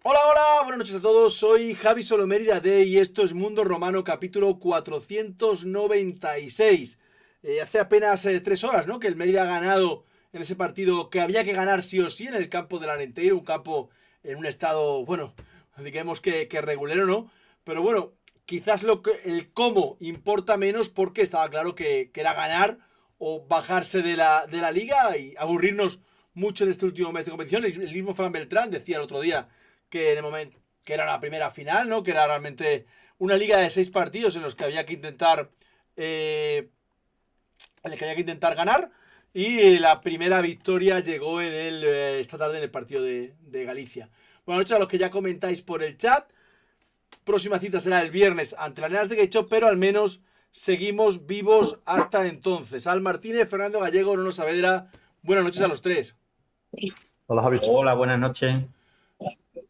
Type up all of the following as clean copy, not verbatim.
Hola, hola, buenas noches a todos, soy Javi Solomérida de y esto es Mundo Romano capítulo 496. Hace apenas 3 horas, ¿no? Que el Mérida ha ganado en ese partido que había que ganar sí o sí en el campo del Arenteiro, un campo en un estado, bueno, digamos que regulero, ¿no? Pero bueno, quizás el cómo importa menos porque estaba claro que era ganar o bajarse de la liga y aburrirnos mucho en este último mes de competición. El mismo Fran Beltrán decía el otro día que en el momento que era la primera final, ¿no? Que era realmente una liga de 6 partidos en los que había que intentar ganar. Y la primera victoria llegó esta tarde en el partido de Galicia. Buenas noches a los que ya comentáis por el chat. Próxima cita será el viernes ante las Nenas de Queicho, pero al menos seguimos vivos hasta entonces. Al Martínez, Fernando Gallego, Nono Saavedra. Buenas noches a los tres. Hola, Javi. Hola, buenas noches.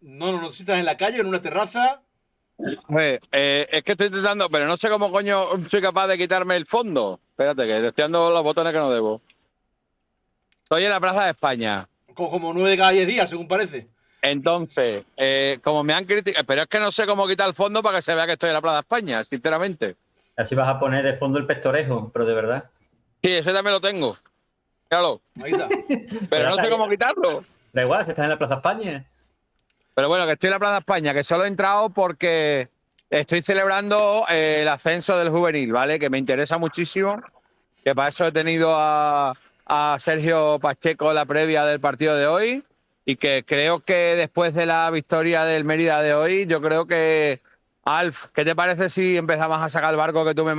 No sé si estás en la calle o en una terraza. Es que estoy intentando, pero no sé cómo coño soy capaz de quitarme el fondo. Espérate, que estoy dando los botones que no debo. Estoy en la Plaza de España. Como 9 de cada 10 días, según parece. Entonces, como me han criticado, pero es que no sé cómo quitar el fondo para que se vea que estoy en la Plaza de España, sinceramente. Así vas a poner de fondo el pectorejo, pero de verdad. Sí, ese también lo tengo. Míralo. Ahí está. Pero Pero ya no está, sé cómo quitarlo. da igual, si estás en la Plaza España. Pero bueno, que estoy en la Plaza de España, que solo he entrado porque estoy celebrando el ascenso del juvenil, ¿vale? Que me interesa muchísimo. Que para eso he tenido a Sergio Pacheco en la previa del partido de hoy y que creo que después de la victoria del Mérida de hoy, yo creo que, Alf, ¿qué te parece si empezamos a sacar el barco que tú me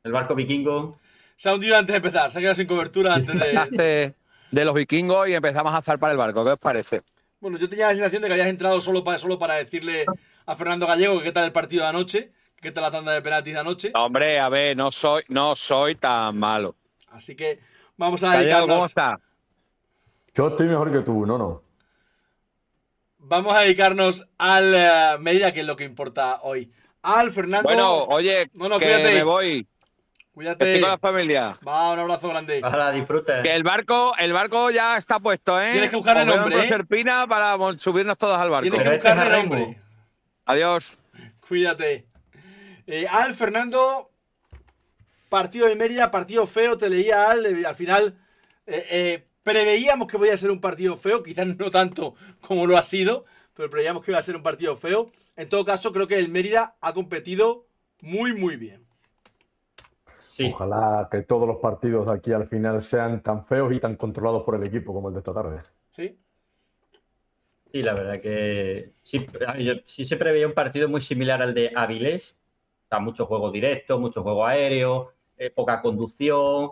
El barco vikingo. Se ha hundido antes de empezar. Se ha quedado sin cobertura antes de. mandaste de los vikingos y empezamos a zarpar el barco? ¿Qué os parece? Bueno, yo tenía la sensación de que habías entrado solo para decirle a Fernando Gallego que qué tal el partido de anoche, que qué tal la tanda de penaltis de anoche. Hombre, a ver, no soy tan malo. Así que vamos a Gallego, ¿cómo dedicarnos. está? Yo estoy mejor que tú, no. Vamos a dedicarnos al Mérida, que es lo que importa hoy. Al Bueno, Fernando. oye, No, que me cuídate. voy, que estoy con la Cuídate. familia. Va, un abrazo grande. Ojalá disfrutes. Que el barco ya está puesto, Tienes ¿eh? que buscarle Os veo en nombre, ¿eh? Proserpina para subirnos todos al Tienes que barco. Pero este es a buscarle remo. nombre. Adiós. Cuídate. Al Fernando. Partido de Mérida, partido feo, te leía al final. Preveíamos que podía ser un partido feo, quizás no tanto como lo ha sido, pero preveíamos que iba a ser un partido feo. En todo caso, creo que el Mérida ha competido muy, muy bien. Sí. Ojalá que todos los partidos de aquí al final sean tan feos y tan controlados por el equipo como el de esta tarde. ¿Sí? Sí, la verdad que sí, sí se preveía un partido muy similar al de Avilés. O sea, mucho juego directo, mucho juego aéreo, poca conducción.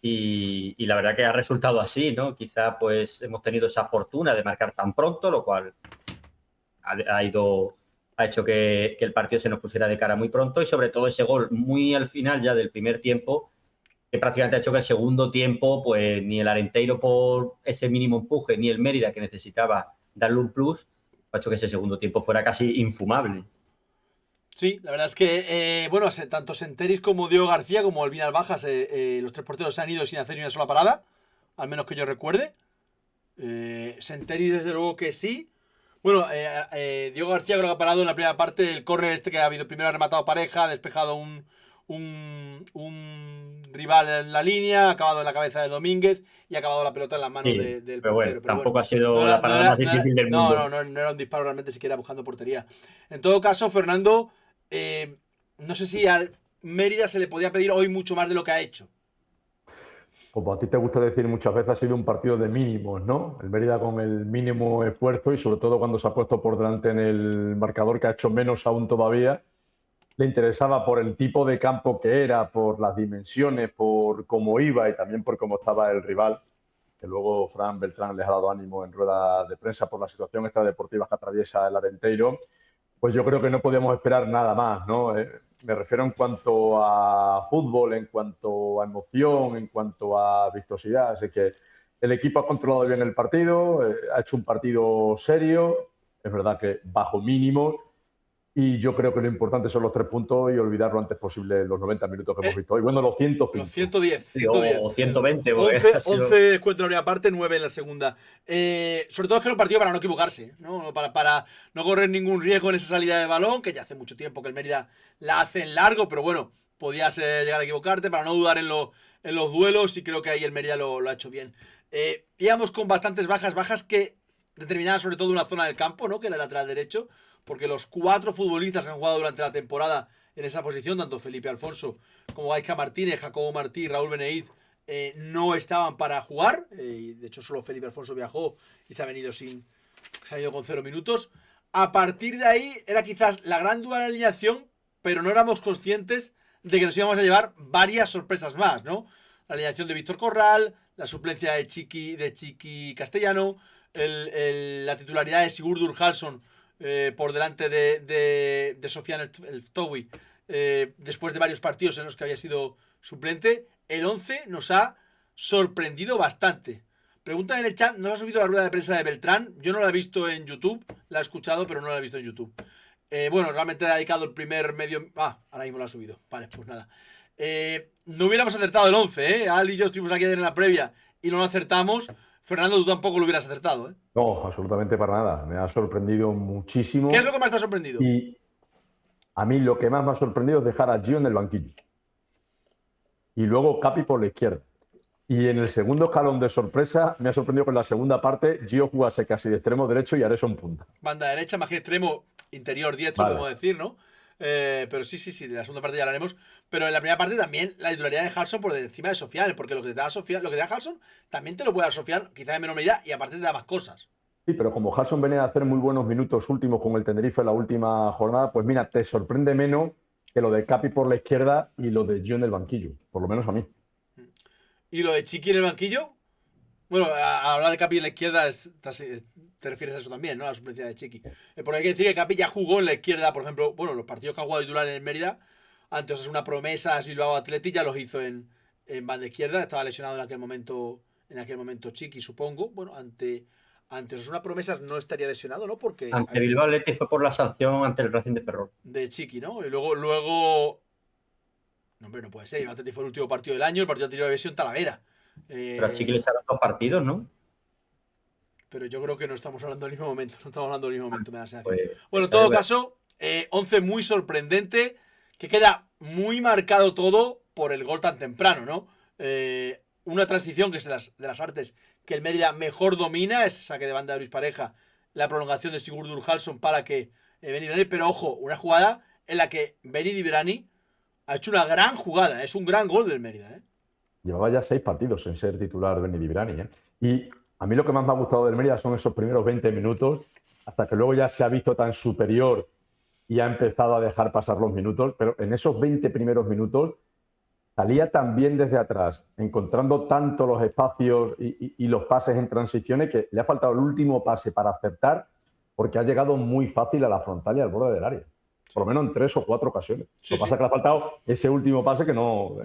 Y la verdad que ha resultado así, ¿no? Quizá pues hemos tenido esa fortuna de marcar tan pronto, lo cual ha hecho que el partido se nos pusiera de cara muy pronto y sobre todo ese gol muy al final ya del primer tiempo, que prácticamente ha hecho que el segundo tiempo, pues ni el Arenteiro por ese mínimo empuje, ni el Mérida que necesitaba darle un plus, ha hecho que ese segundo tiempo fuera casi infumable. Sí, la verdad es que, bueno, tanto Senteris como Diego García, como Alvin Albajas, los tres porteros se han ido sin hacer ni una sola parada, al menos que yo recuerde. Senteris, desde luego que sí. Bueno, Diego García creo que ha parado en la primera parte el córner este que ha habido. Primero ha rematado Pareja, ha despejado un rival en la línea, ha acabado en la cabeza de Domínguez y ha acabado la pelota en las manos Sí, del pero bueno, portero. Pero bueno, tampoco ha no sido era, la no parada era- más no era- difícil del no, mundo. no, no, no era un disparo realmente siquiera buscando portería. En todo caso, Fernando, no sé si al Mérida se le podía pedir hoy mucho más de lo que ha hecho. Como a ti te gusta decir muchas veces, ha sido un partido de mínimos, ¿no? El Mérida con el mínimo esfuerzo y sobre todo cuando se ha puesto por delante en el marcador, que ha hecho menos aún todavía, le interesaba por el tipo de campo que era, por las dimensiones, por cómo iba y también por cómo estaba el rival, que luego Fran Beltrán les ha dado ánimo en rueda de prensa por la situación extradeportiva que atraviesa el Arenteiro. Pues yo creo que no podíamos esperar nada más, ¿no? Me refiero en cuanto a fútbol, en cuanto a emoción, en cuanto a vistosidad. Así que el equipo ha controlado bien el partido, ha hecho un partido serio, es verdad que bajo mínimo, Y yo creo que lo importante son los 3 puntos y olvidar lo antes posible los 90 minutos que hemos visto hoy. Bueno, los 105. Los 110. O 120. porque 11, ha sido- 11 descuento en la primera parte, 9 en la segunda. Sobre todo es que era un partido para no equivocarse, ¿no? Para no correr ningún riesgo en esa salida de balón, que ya hace mucho tiempo que el Mérida la hace en largo, pero bueno, podías llegar a equivocarte, para no dudar en los duelos, y creo que ahí el Mérida lo ha hecho bien. Íbamos con bastantes bajas que determinadas sobre todo una zona del campo, ¿no? Que era el lateral derecho, porque los 4 futbolistas que han jugado durante la temporada en esa posición, tanto Felipe Alfonso como Gaizka Martínez, Jacobo Martí y Raúl Beneit, no estaban para jugar. De hecho, solo Felipe Alfonso viajó y se ha ido con 0 minutos. A partir de ahí era quizás la gran duda de la alineación, pero no éramos conscientes de que nos íbamos a llevar varias sorpresas más, ¿no? La alineación de Víctor Corral, la suplencia de Chiqui Castellano, la titularidad de Sigurdur Halsson por delante de Sofian El-Ftoui, después de varios partidos en los que había sido suplente. El 11 nos ha sorprendido bastante. Preguntan en el chat, ¿no ha subido la rueda de prensa de Beltrán? Yo no la he visto en YouTube, la he escuchado, pero no la he visto en YouTube. Bueno, realmente ha dedicado el primer medio... ahora mismo lo ha subido. Vale, pues nada. No hubiéramos acertado el 11, ¿eh? Al y yo estuvimos aquí en la previa y no lo acertamos. Fernando, tú tampoco lo hubieras acertado, ¿eh? No, absolutamente para nada. Me ha sorprendido muchísimo. ¿Qué es lo que más te ha sorprendido? Y a mí lo que más me ha sorprendido es dejar a Gio en el banquillo. Y luego Capi por la izquierda. Y en el segundo escalón de sorpresa, me ha sorprendido que en la segunda parte Gio jugase casi de extremo derecho y Areso en punta. Banda derecha, más que extremo, interior diestro, Vale. podemos decir, ¿no? Pero sí, de la segunda parte ya hablaremos. Pero en la primera parte también la titularidad de Halsson por encima de Sofian, porque lo que te da Halsson también te lo puede dar Sofian, quizás en menor medida, y aparte te da más cosas. Sí, pero como Halsson venía a hacer muy buenos minutos últimos con el Tenerife en la última jornada, pues mira, te sorprende menos que lo de Capi por la izquierda y lo de Gio en el banquillo, por lo menos a mí. ¿Y lo de Chiqui en el banquillo? Bueno, a hablar de Capi en la izquierda te refieres a eso también, ¿no? A la suplencia de Chiqui. Porque hay que decir que Capi ya jugó en la izquierda, por ejemplo, bueno, los partidos que ha jugado titular en el Mérida, antes es una promesa, Bilbao Athletic, ya los hizo en banda izquierda, estaba lesionado en aquel momento Chiqui, supongo. Bueno, ante una promesa no estaría lesionado, ¿no? Porque Ante Bilbao Athletic fue por la sanción ante el Racing de Ferrol. de Chiqui, ¿no? Y luego... No, hombre, no puede ser. El Athletic fue el último partido del año, el partido anterior había sido en Talavera. Pero a Chiqui le echaron 2 partidos, ¿no? Pero yo creo que no estamos hablando del mismo momento. No estamos hablando del mismo momento, me da la sensación. Pues, Bueno, en todo caso, 11 muy sorprendente, que queda muy marcado todo por el gol tan temprano, ¿no? Una transición que es de las artes que el Mérida mejor domina, ese saque de banda de Luis Pareja, la prolongación de Sigurdur Halsson para que Beni Dibrani, pero ojo, una jugada en la que Beni Dibrani ha hecho una gran jugada, es un gran gol del Mérida, ¿eh? Llevaba ya 6 partidos en ser titular Beni Dibrani, ¿eh? Y a mí lo que más me ha gustado del Mérida son esos primeros 20 minutos, hasta que luego ya se ha visto tan superior y ha empezado a dejar pasar los minutos, pero en esos 20 primeros minutos salía tan bien desde atrás, encontrando tanto los espacios y los pases en transiciones, que le ha faltado el último pase para acertar, porque ha llegado muy fácil a la frontal y al borde del área. Por lo menos en 3 o 4 ocasiones. Sí, Lo que pasa es que le ha faltado ese último pase que no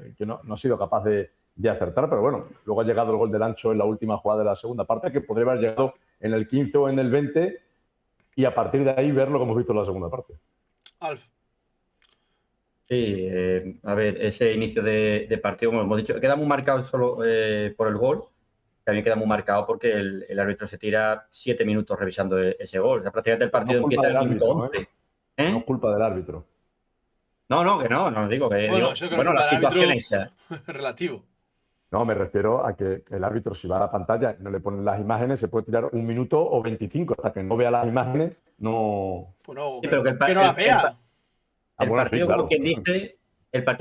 ha sido capaz de acertar, pero bueno, luego ha llegado el gol del Ancho en la última jugada de la segunda parte, que podría haber llegado en el 15 o en el 20, y a partir de ahí ver lo que hemos visto en la segunda parte. Alf. Sí, a ver, ese inicio de partido, como hemos dicho, queda muy marcado solo por el gol. También queda muy marcado porque el árbitro se tira 7 minutos revisando ese gol. O sea, prácticamente el partido empieza en el minuto 11. No es culpa del árbitro. No, digo que. Bueno, la situación es relativo. No, me refiero a que el árbitro, si va a la pantalla y no le ponen las imágenes, se puede tirar 1 minuto o 25. Hasta que no vea las imágenes, no. Pues no, sí, pero que no la vea. El partido,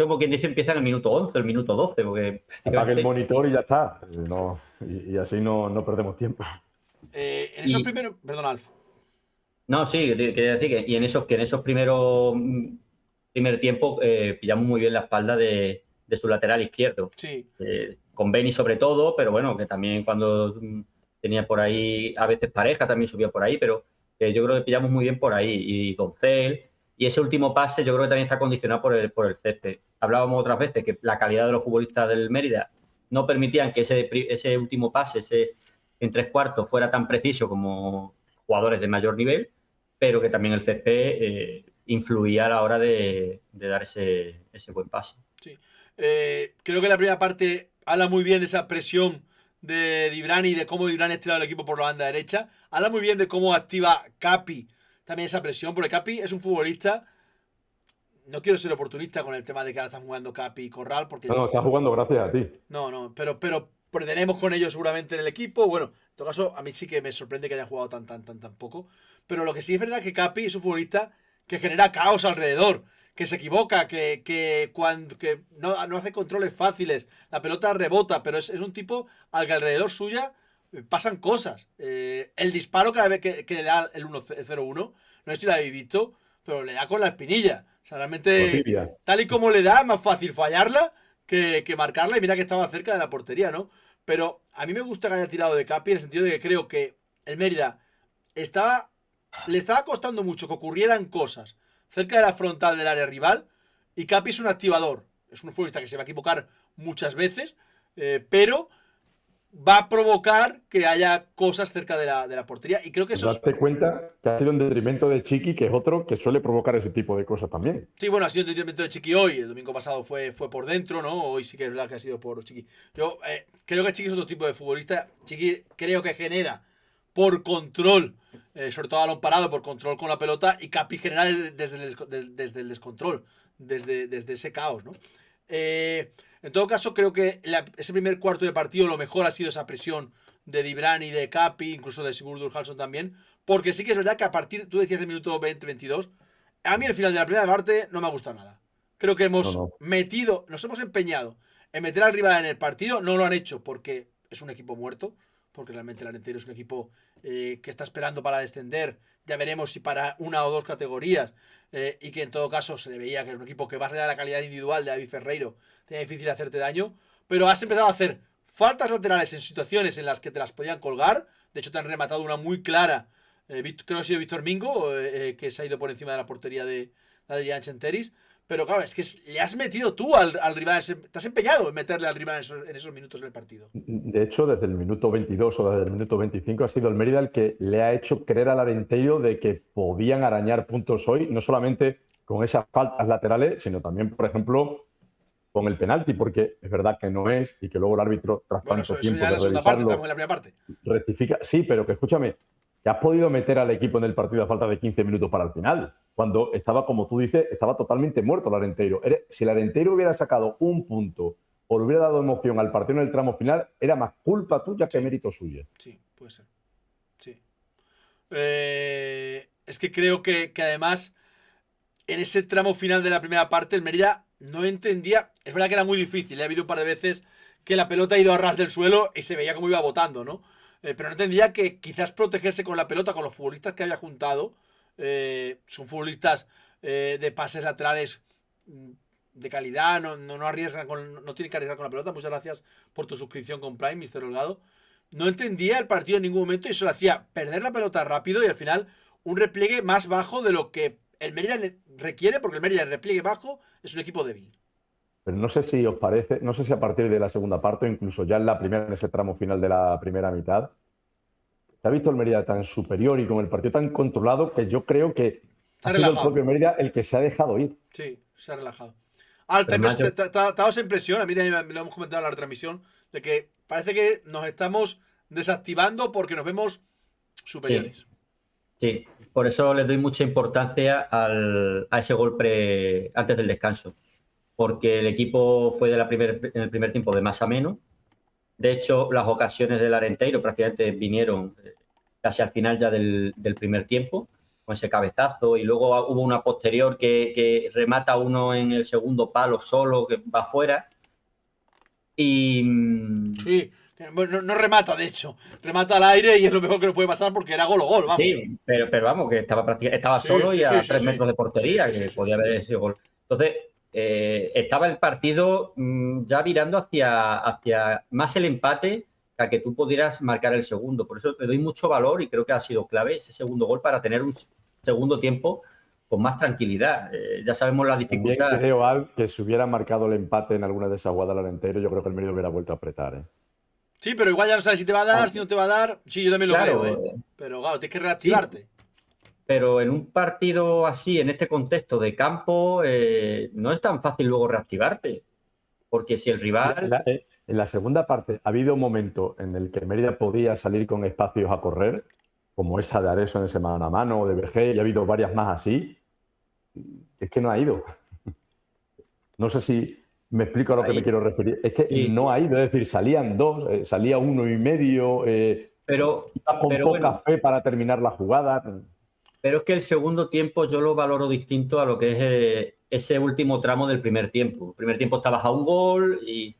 como quien dice, empieza en el minuto 11, el minuto 12. Porque apague el monitor y ya está. Y así no perdemos tiempo. En esos primeros. Perdón, Alf. No, sí, quería decir que en esos primeros primer tiempo pillamos muy bien la espalda de su lateral izquierdo. Sí. Con Beni sobre todo, pero bueno, que también cuando tenía por ahí, a veces Pareja también subía por ahí, pero yo creo que pillamos muy bien por ahí. Y Doncel, y ese último pase yo creo que también está condicionado por el césped. Hablábamos otras veces que la calidad de los futbolistas del Mérida no permitían que ese último pase, ese en 3/4, fuera tan preciso como jugadores de mayor nivel, pero que también el césped influía a la hora de dar ese buen pase. Sí. Creo que la primera parte habla muy bien de esa presión de Dibran y de cómo Dibran ha estirado el equipo por la banda derecha. Habla muy bien de cómo activa Capi también esa presión, porque Capi es un futbolista. No quiero ser oportunista con el tema de que ahora están jugando Capi y Corral, porque No, está jugando gracias a ti. no, pero perderemos con ellos seguramente en el equipo. Bueno, en todo caso, a mí sí que me sorprende que hayan jugado tan poco. Pero lo que sí es verdad es que Capi es un futbolista que genera caos alrededor, que se equivoca, que no hace controles fáciles, la pelota rebota, pero es un tipo al que alrededor suya pasan cosas. El disparo cada vez que le da el 1-0-1, no sé si lo habéis visto, pero le da con la espinilla. O sea, realmente, Tibia. tal y como le da, es más fácil fallarla que marcarla, y mira que estaba cerca de la portería, ¿no? Pero a mí me gusta que haya tirado de Capi en el sentido de que creo que el Mérida le estaba costando mucho que ocurrieran cosas cerca de la frontal del área rival, y Capi es un activador, es un futbolista que se va a equivocar muchas veces, pero va a provocar que haya cosas cerca de la portería, y creo que eso es... Date cuenta que ha sido en detrimento de Chiqui, que es otro que suele provocar ese tipo de cosas también. Sí, bueno, ha sido el detrimento de Chiqui hoy. El domingo pasado fue por dentro, ¿no? Hoy sí que es verdad que ha sido por Chiqui. Yo creo que Chiqui es otro tipo de futbolista. Chiqui creo que genera por control, sobre todo a balón parado, por control con la pelota, y Capi genera desde el descontrol, desde ese caos, ¿no? En todo caso, creo que ese primer cuarto de partido lo mejor ha sido esa presión de Dibran y de Capi, incluso de Sigurdur Halsson también, porque sí que es verdad que a partir, tú decías el minuto 20-22, a mí el final de la primera parte no me ha gustado nada. Creo que No, no. nos hemos empeñado en meter al rival en el partido, no lo han hecho porque es un equipo muerto, porque realmente el Arenteiro es un equipo que está esperando para descender, ya veremos si para una o dos categorías, y que en todo caso se le veía que era un equipo que más allá de la calidad individual de David Ferreiro, tenía difícil hacerte daño, pero has empezado a hacer faltas laterales en situaciones en las que te las podían colgar. De hecho te han rematado una muy clara, creo que ha sido Víctor Mingo, que se ha ido por encima de la portería de Adrián Chenteris. Pero claro, es que le has metido tú al rival, te has empeñado en meterle al rival en esos minutos del partido. De hecho, desde el minuto 22 o desde el minuto 25 ha sido el Mérida el que le ha hecho creer al Arenteiro de que podían arañar puntos hoy, no solamente con esas faltas laterales, sino también, por ejemplo, con el penalti, porque es verdad que no es y que luego el árbitro, tras Bueno, tanto eso tiempo ya en de la segunda parte, revisarlo, estamos en la primera parte. rectifica. Sí, pero que escúchame, que has podido meter al equipo en el partido a falta de 15 minutos para el final, cuando estaba, como tú dices, estaba totalmente muerto el Arenteiro. Si el Arenteiro hubiera sacado un punto o le hubiera dado emoción al partido en el tramo final, era más culpa tuya que mérito suyo. Sí, puede ser. Sí. Es que creo que además, en ese tramo final de la primera parte, el Mérida no entendía. Es verdad que era muy difícil, ha habido un par de veces que la pelota ha ido a ras del suelo y se veía cómo iba botando, ¿no? Pero no entendía que quizás protegerse con la pelota, con los futbolistas que había juntado, son futbolistas de pases laterales de calidad, no arriesgan, no tienen que arriesgar con la pelota. Muchas gracias por tu suscripción con Prime, Mr. Holgado. No entendía el partido en ningún momento y eso le hacía perder la pelota rápido y al final un repliegue más bajo de lo que el Mérida requiere, porque el Mérida en repliegue bajo es un equipo débil. Pero no sé si os parece, no sé si a partir de la segunda parte o incluso ya en la primera, en ese tramo final de la primera mitad, se ha visto el Mérida tan superior y con el partido tan controlado que yo creo que ha sido el propio Mérida el que se ha dejado ir. Sí, se ha relajado. Te ha dado esa impresión, a mí también me lo hemos comentado en la retransmisión, de que parece que nos estamos desactivando porque nos vemos superiores. Sí, por eso le doy mucha importancia a ese gol antes del descanso, porque el equipo fue en el primer tiempo de más a menos. De hecho, las ocasiones del Arenteiro prácticamente vinieron casi al final ya del primer tiempo, con ese cabezazo, y luego hubo una posterior que remata uno en el segundo palo solo, que va afuera. Y sí, bueno, no remata, de hecho, remata al aire y es lo mejor que le puede pasar porque era gol o gol, vamos. Sí, pero vamos, que estaba solo y a 3 metros de portería, que podía haber sido gol. Entonces, estaba el partido ya virando hacia más el empate a que tú pudieras marcar el segundo. Por eso le doy mucho valor y creo que ha sido clave ese segundo gol para tener un segundo tiempo con más tranquilidad. Ya sabemos la dificultad. También creo, Al, que si hubiera marcado el empate en alguna de esas jugadas al Arenteiro, yo creo que el Mérida hubiera vuelto a apretar. Sí, pero igual ya no sabes si te va a dar, si no te va a dar. Sí, yo también lo creo, ¿eh? Pero claro, tienes que reactivarte. pero en un partido así, en este contexto de campo, no es tan fácil luego reactivarte. Porque si el rival... En la segunda parte ha habido un momento en el que Mérida podía salir con espacios a correr, como esa de Areso en ese mano a mano, o de Vergé, y ha habido varias más así. Es que no ha ido. No sé si me explico a lo que me quiero referir. Es que Sí, no sí. ha ido, es decir, salían dos, salía uno y medio, Pero con poca bueno, fe para terminar la jugada. pero es que el segundo tiempo yo lo valoro distinto a lo que es ese último tramo del primer tiempo. El primer tiempo estabas a un gol y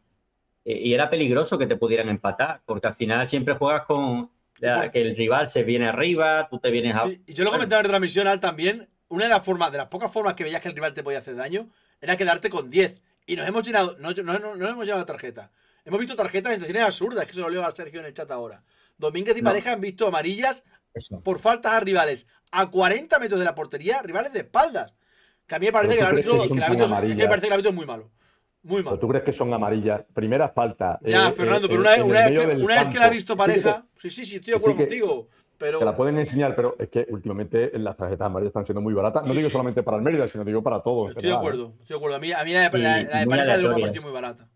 era peligroso que te pudieran empatar, porque al final siempre juegas con que el rival se viene arriba, tú te vienes a... Sí, y yo lo Bueno, comentaba en retransmisión Al también. Una de las formas, de las pocas formas que veías que el rival te podía hacer daño, era quedarte con 10. Y nos hemos llenado, no hemos llenado tarjeta. Hemos visto tarjetas de situaciones absurdas, que se lo leo a Sergio en el chat ahora. Domínguez y no, pareja han visto amarillas eso. por faltas a rivales a 40 metros de la portería, rivales de espaldas. Que a mí me Pero parece que tú el crees árbitro, que son tan es que me amarillas. parece que el árbitro es muy malo. Muy ¿O malo. tú crees que son amarillas? Primera falta. Ya, Fernando, pero en el medio del una vez que la ha campo. visto Sí, pareja. Sí, estoy de que sí acuerdo contigo. que la Pero. pueden enseñar, pero es que últimamente las tarjetas amarillas están siendo muy baratas. No Sí, digo sí. solamente para el Mérida, sino digo para todos en Estoy de general. acuerdo, estoy de acuerdo. A mí la Y de muy pareja de luego me ha parecido aleatorias. muy barata.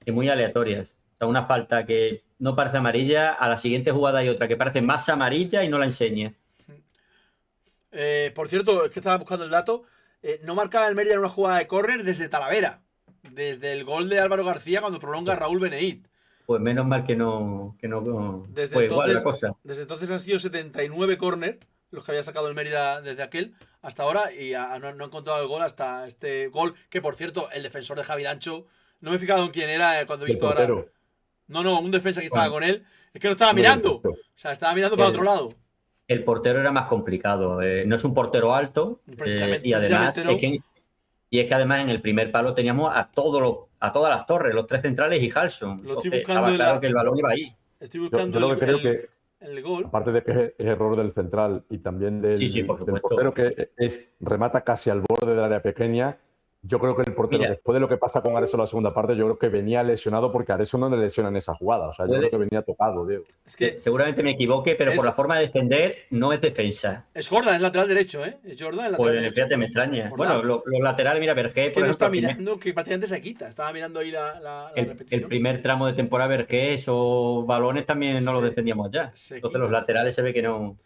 Y muy aleatorias. O sea, una falta que no parece amarilla, a la siguiente jugada hay otra que parece más amarilla y no la enseña. Por cierto, es que estaba buscando el dato. No marcaba el Mérida en una jugada de córner desde Talavera. Desde el gol de Álvaro García cuando prolonga Raúl Beneit. Pues menos mal que no Desde fue igual la entonces, cosa. desde entonces han sido 79 córner los que había sacado el Mérida desde aquel hasta ahora y no han encontrado el gol hasta este gol. Que por cierto, el defensor de Javi Lancho, no me he fijado en quién era cuando he El visto ahora. portero. No, un defensa que estaba Bueno, con él. Es que no estaba Uno mirando. perfecto. O sea, estaba mirando para otro lado. el portero era más complicado. No es un portero alto y además Precisamente no. es que además en el primer palo teníamos a todas las torres, los tres centrales y Halson. Lo estoy Entonces buscando estaba en claro que el balón iba ahí. Estoy Yo buscando lo que creo que, el gol. aparte de que es error del central y también Sí, por del supuesto. portero, que remata casi al borde del área pequeña, yo creo que el portero, Mira, después de lo que pasa con Areso en la segunda parte, yo creo que venía lesionado porque Areso no le lesiona en esa jugada. O sea, yo Puede- creo que venía tocado, Diego. Es que seguramente me equivoque, pero por es- la forma de defender no es defensa. es Jordan, es lateral derecho, ¿eh? Es Jordan, el lateral Pues derecho. fíjate, me extraña. Jordan. Bueno, los laterales, mira, Vergé, Es que por no está ejemplo, mirando, que prácticamente se quita. Estaba mirando ahí la el repetición. primer tramo de temporada, Vergé, esos balones también no los defendíamos ya. se Entonces quita. los laterales se ve que no.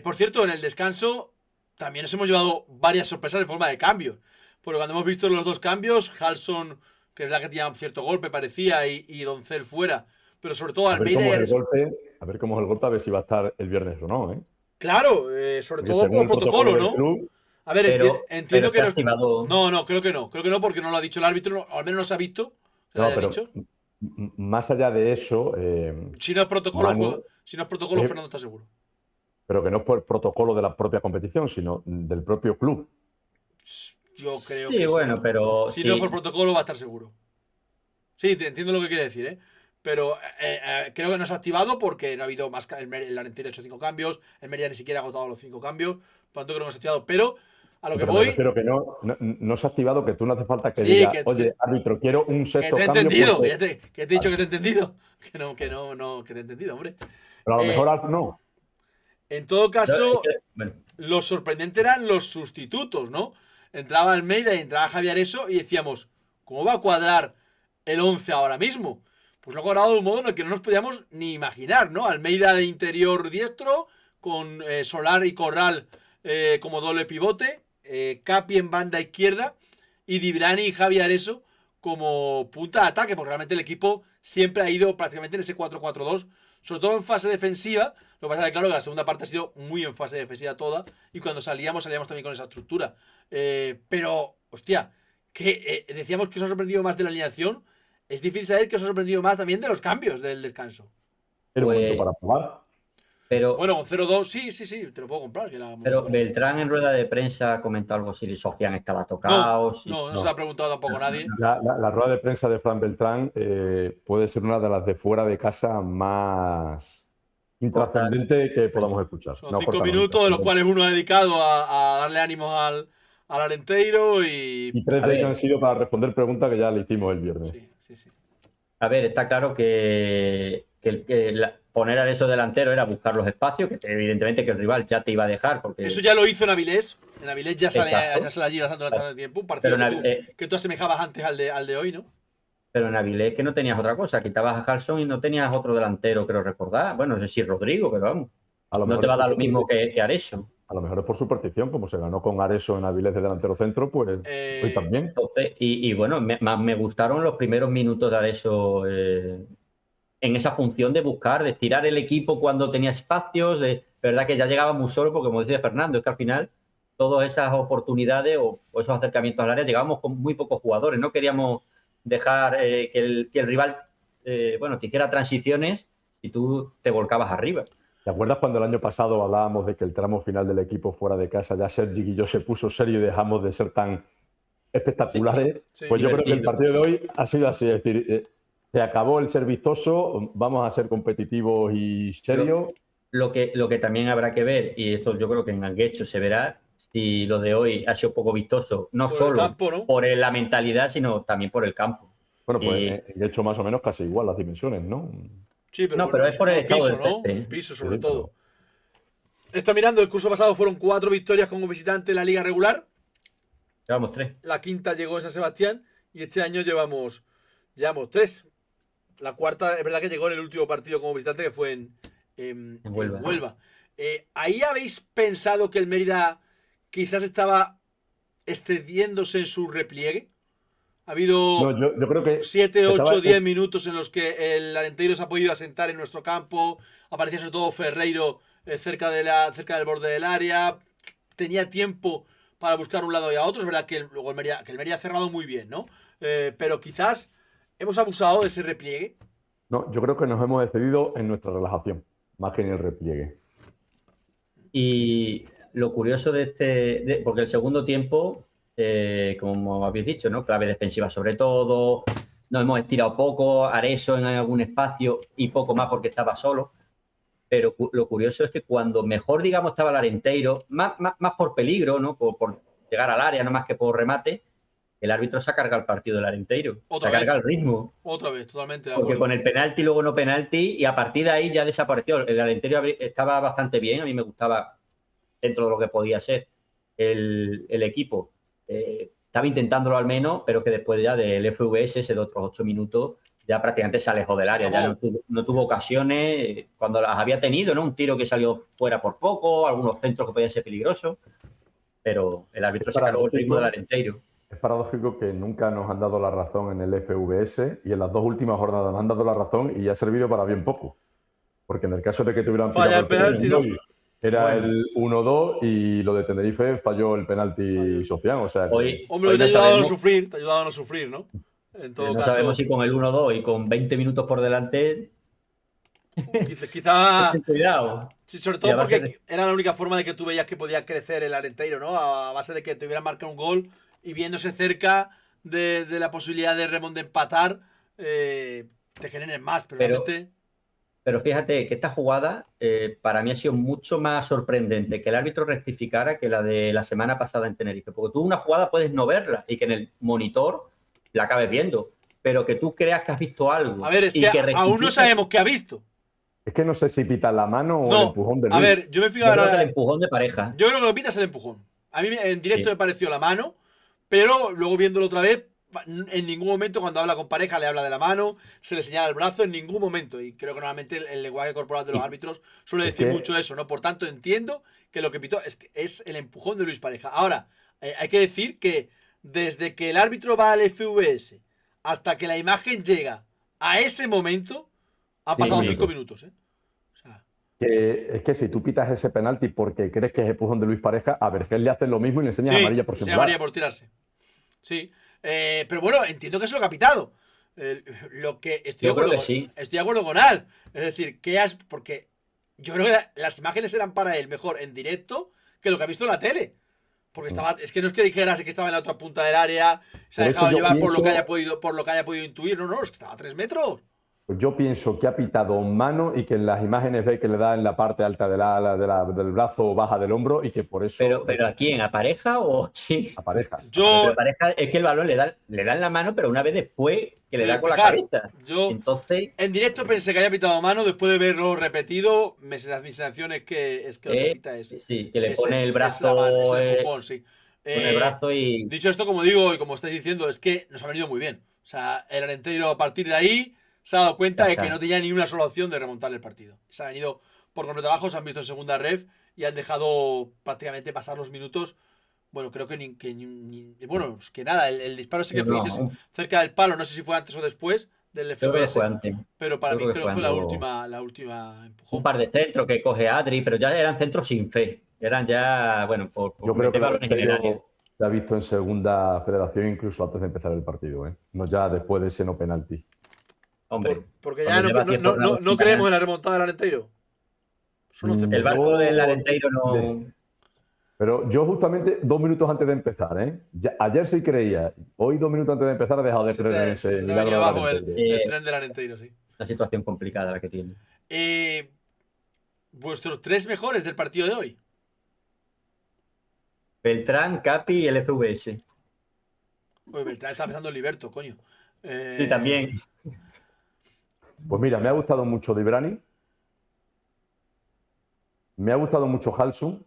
Por cierto, en el descanso también nos hemos llevado varias sorpresas en forma de cambios. Porque cuando hemos visto los dos cambios, Halson, que es la que tenía un cierto golpe, parecía, y Doncel fuera. Pero sobre todo A ver Almeida cómo y es el Areso. golpe, a ver si va a estar el viernes o no, ¿eh? Claro, sobre Porque todo según por el protocolo, del ¿no? club, A ver, Pero entiendo que se ha no. activado. No, creo que no. Creo que no, porque no lo ha dicho el árbitro, o al menos no se ha visto. Que lo no, haya pero dicho. más allá de eso, Si no es protocolo, Manu, Fernando eh, está seguro. pero que no es por protocolo de la propia competición, sino del propio club. Yo creo Sí, que bueno, pero si no es sí. por protocolo va a estar seguro. Sí, te entiendo lo que quiere decir, ¿eh? Pero creo que no se ha activado porque no ha habido más. El Arenteiro ha hecho 5 cambios. El Mérida ni siquiera ha agotado los 5 cambios. Por lo tanto, creo que no se ha activado. Pero a lo que Pero me voy. refiero que no se ha activado, que tú no hace falta que Sí, diga, oye, árbitro, quiero un que sexto te he cambio. entendido. Porque... Que te he dicho Vale. que te he entendido. Que te he entendido, hombre. Pero a lo mejor no. En todo caso, Bueno, lo sorprendente eran los sustitutos, ¿no? Entraba Almeida y entraba Javier Areso y decíamos, ¿cómo va a cuadrar el 11 ahora mismo? Pues lo ha cuadrado de un modo en el que no nos podíamos ni imaginar, ¿no? Almeida de interior diestro, con Solar y Corral como doble pivote, Capi en banda izquierda y Dibrani y Javier Areso como punta de ataque, porque realmente el equipo siempre ha ido prácticamente en ese 4-4-2, sobre todo en fase defensiva. Lo que pasa es que, claro, que la segunda parte ha sido muy en fase defensiva toda, y cuando salíamos también con esa estructura. Pero, hostia, que decíamos que os ha sorprendido más de la alineación. Es difícil saber que os ha sorprendido más también de los cambios del descanso. Era un Pues- momento para probar. pero, Bueno, con 0-2, sí, te lo puedo comprar. pero Beltrán en rueda de prensa comentó algo si Sofian estaba tocado. No se lo ha preguntado tampoco nadie. La rueda de prensa de Fran Beltrán puede ser una de las de fuera de casa más intrascendente que podamos escuchar. Son 5 minutos, de los cuales uno ha dedicado a darle ánimos al Arenteiro y 3 de ellos han sido para responder preguntas que ya le hicimos el viernes. Sí. A ver, está claro que poner a Areso delantero era buscar los espacios, que evidentemente que el rival ya te iba a dejar. Porque... Eso ya lo hizo en Avilés. En Avilés ya se la lleva dando tanto tiempo. Un partido que tú asemejabas antes al de hoy, ¿no? Pero en Avilés que no tenías otra cosa. Quitabas a Carlson y no tenías otro delantero, creo recordar. Bueno, no sé si Rodrigo, pero vamos. No te va a dar lo mismo que Areso. A lo mejor es por superstición, como se ganó con Areso en Avilés de delantero centro, pues hoy también. Entonces, y bueno, me gustaron los primeros minutos de Areso en esa función de buscar, de estirar el equipo cuando tenía espacios. De verdad que ya llegaba muy solo, porque como decía Fernando, es que al final todas esas oportunidades o esos acercamientos al área llegábamos con muy pocos jugadores. No queríamos dejar que el rival te hiciera transiciones si tú te volcabas arriba. ¿Te acuerdas cuando el año pasado hablábamos de que el tramo final del equipo fuera de casa ya Sergi y yo se puso serio y dejamos de ser tan espectaculares? Sí, pues yo creo que el partido de hoy ha sido así, es decir, se acabó el ser vistoso, vamos a ser competitivos y serios. Lo que también habrá que ver, y esto yo creo que en Anguecho se verá, si lo de hoy ha sido poco vistoso, no por solo campo, ¿no? Por la mentalidad, sino también por el campo. Bueno, pues de hecho más o menos casi igual las dimensiones, ¿no? Sí, pero, no, pero es por el piso, ¿no? El piso, sobre todo. Está mirando, el curso pasado fueron 4 victorias como visitante en la liga regular. Llevamos 3. La quinta llegó en San Sebastián y este año llevamos 3. La cuarta, es verdad que llegó en el último partido como visitante, que fue en Huelva. ¿Ahí habéis pensado que el Mérida quizás estaba excediéndose en su repliegue? Ha habido yo creo que 7, 8, 10 minutos en los que el Arenteiro se ha podido asentar en nuestro campo. Aparecía sobre todo Ferreiro cerca del borde del área. Tenía tiempo para buscar un lado y a otro. Es verdad que luego el Mérida ha cerrado muy bien, ¿no? Pero quizás hemos abusado de ese repliegue. No, yo creo que nos hemos excedido en nuestra relajación, más que en el repliegue. Y lo curioso porque el segundo tiempo, como habéis dicho, ¿no? Clave defensiva sobre todo, nos hemos estirado poco, Areso en algún espacio y poco más porque estaba solo. Pero lo curioso es que cuando mejor, digamos, estaba el Arenteiro, más por peligro, ¿no? Por llegar al área, no más que por remate, el árbitro se ha cargado el partido del Arenteiro. Se ha cargado el ritmo. Otra vez, totalmente. Porque con el penalti, luego no penalti, y a partir de ahí ya desapareció. El Arenteiro estaba bastante bien, a mí me gustaba dentro de lo que podía ser el equipo. Estaba intentándolo al menos, pero que después ya del FVS, ese de otros 8 minutos, ya prácticamente se alejó del área. Ya no tuvo ocasiones cuando las había tenido, ¿no? Un tiro que salió fuera por poco, algunos centros que podían ser peligrosos, pero el árbitro se cargó el ritmo del Arenteiro. Es paradójico que nunca nos han dado la razón en el FVS y en las 2 últimas jornadas nos han dado la razón y ha servido para bien poco. Porque en el caso de que tuvieran falla el penalti, ¿no? Era el 1-2 y lo de Tenerife falló el penalti Sofian. O sea, hombre, te ha ayudado a no sufrir, ¿no? En todo caso, sabemos si con el 1-2 y con 20 minutos por delante. Quizá. Cuidado. Sí, sobre todo porque era la única forma de que tú veías que podía crecer el Arenteiro, ¿no? A base de que te hubieran marcado un gol y viéndose cerca de la posibilidad de Remón de empatar, te generen más, pero realmente. Pero fíjate que esta jugada para mí ha sido mucho más sorprendente que el árbitro rectificara que la de la semana pasada en Tenerife. Porque tú una jugada puedes no verla y que en el monitor la acabes viendo, pero que tú creas que has visto algo. A ver, es que aún no sabemos qué ha visto. Es que no sé si pita la mano o el empujón del Luis. A ver, yo me fijo ahora. El empujón de pareja. Yo creo que lo pita es el empujón. A mí en directo me pareció la mano, pero luego viéndolo otra vez, en ningún momento cuando habla con pareja le habla de la mano, se le señala el brazo, en ningún momento. Y creo que normalmente el lenguaje corporal de los árbitros suele decir mucho eso, ¿no? Por tanto, entiendo que lo que pitó es el empujón de Luis Pareja. Ahora, hay que decir que desde que el árbitro va al FVS hasta que la imagen llega a ese momento, ha pasado 5 minutos, ¿eh? O sea, es que si tú pitas ese penalti porque crees que es empujón de Luis Pareja, a Vergel le hace lo mismo y le enseñas amarilla por simular. Amarilla por tirarse. Sí. Pero bueno, entiendo que eso lo ha pitado. Lo que estoy de acuerdo con Alf. Es decir, porque yo creo que las imágenes eran para él mejor en directo que lo que ha visto en la tele. Porque es que no es que dijeras que estaba en la otra punta del área, se ha dejado llevar por lo que haya podido intuir. No, es que estaba a 3 metros. Pues yo pienso que ha pitado mano y que en las imágenes ve que le da en la parte alta del brazo baja del hombro y que por eso Pero ¿a quién? ¿A pareja o a quién? a pareja. Yo, Pero pareja es que el balón le da en la mano, pero una vez después que le da con la Fijar, cabeza. yo Entonces, en directo pensé que había pitado mano, después de verlo repetido, mi sensación es que lo que pita es. sí, que le es pone el es la brazo, mano, es el empujón, sí. con el brazo y Dicho esto, como digo y como estáis diciendo, es que nos ha venido muy bien. O sea, el Arenteiro a partir de ahí se ha dado cuenta Ya de está. que no tenía ni una sola opción de remontar el partido. Se ha venido por completo abajo, se han visto en segunda ref y han dejado prácticamente pasar los minutos. Bueno, creo que bueno, es que nada, el disparo sí que fue dices, no, cerca del palo, no sé si fue antes o después del creo que FBS, fue antes. pero para mí Creo que creo fue que fue antes. la última empujón. Un par de centros que coge Adri, pero ya eran centros sin fe. Eran ya, bueno, por Yo creo que meter balones en el área. se ha visto en segunda federación incluso antes de empezar el partido, ¿eh? No ya después de ese no penalti. Hombre, Porque cuando ya llevas 10 jornadas no sin creemos ganar, en la remontada del Arenteiro. Son 11 el puntos. barco del Yo- Arenteiro no. Pero yo justamente 2 minutos antes de empezar, ¿eh? Ayer sí creía, hoy 2 minutos antes de empezar he dejado de creer en ese Se te ha milagro venido del abajo Arenteiro. el tren del Arenteiro, sí. Una situación complicada la que tiene. Vuestros 3 mejores del partido de hoy. Beltrán, Capi y el FVS. Oye, Beltrán está pensando en Liberto, coño. Sí, también. Pues mira, me ha gustado mucho Dibrani, me ha gustado mucho Halsum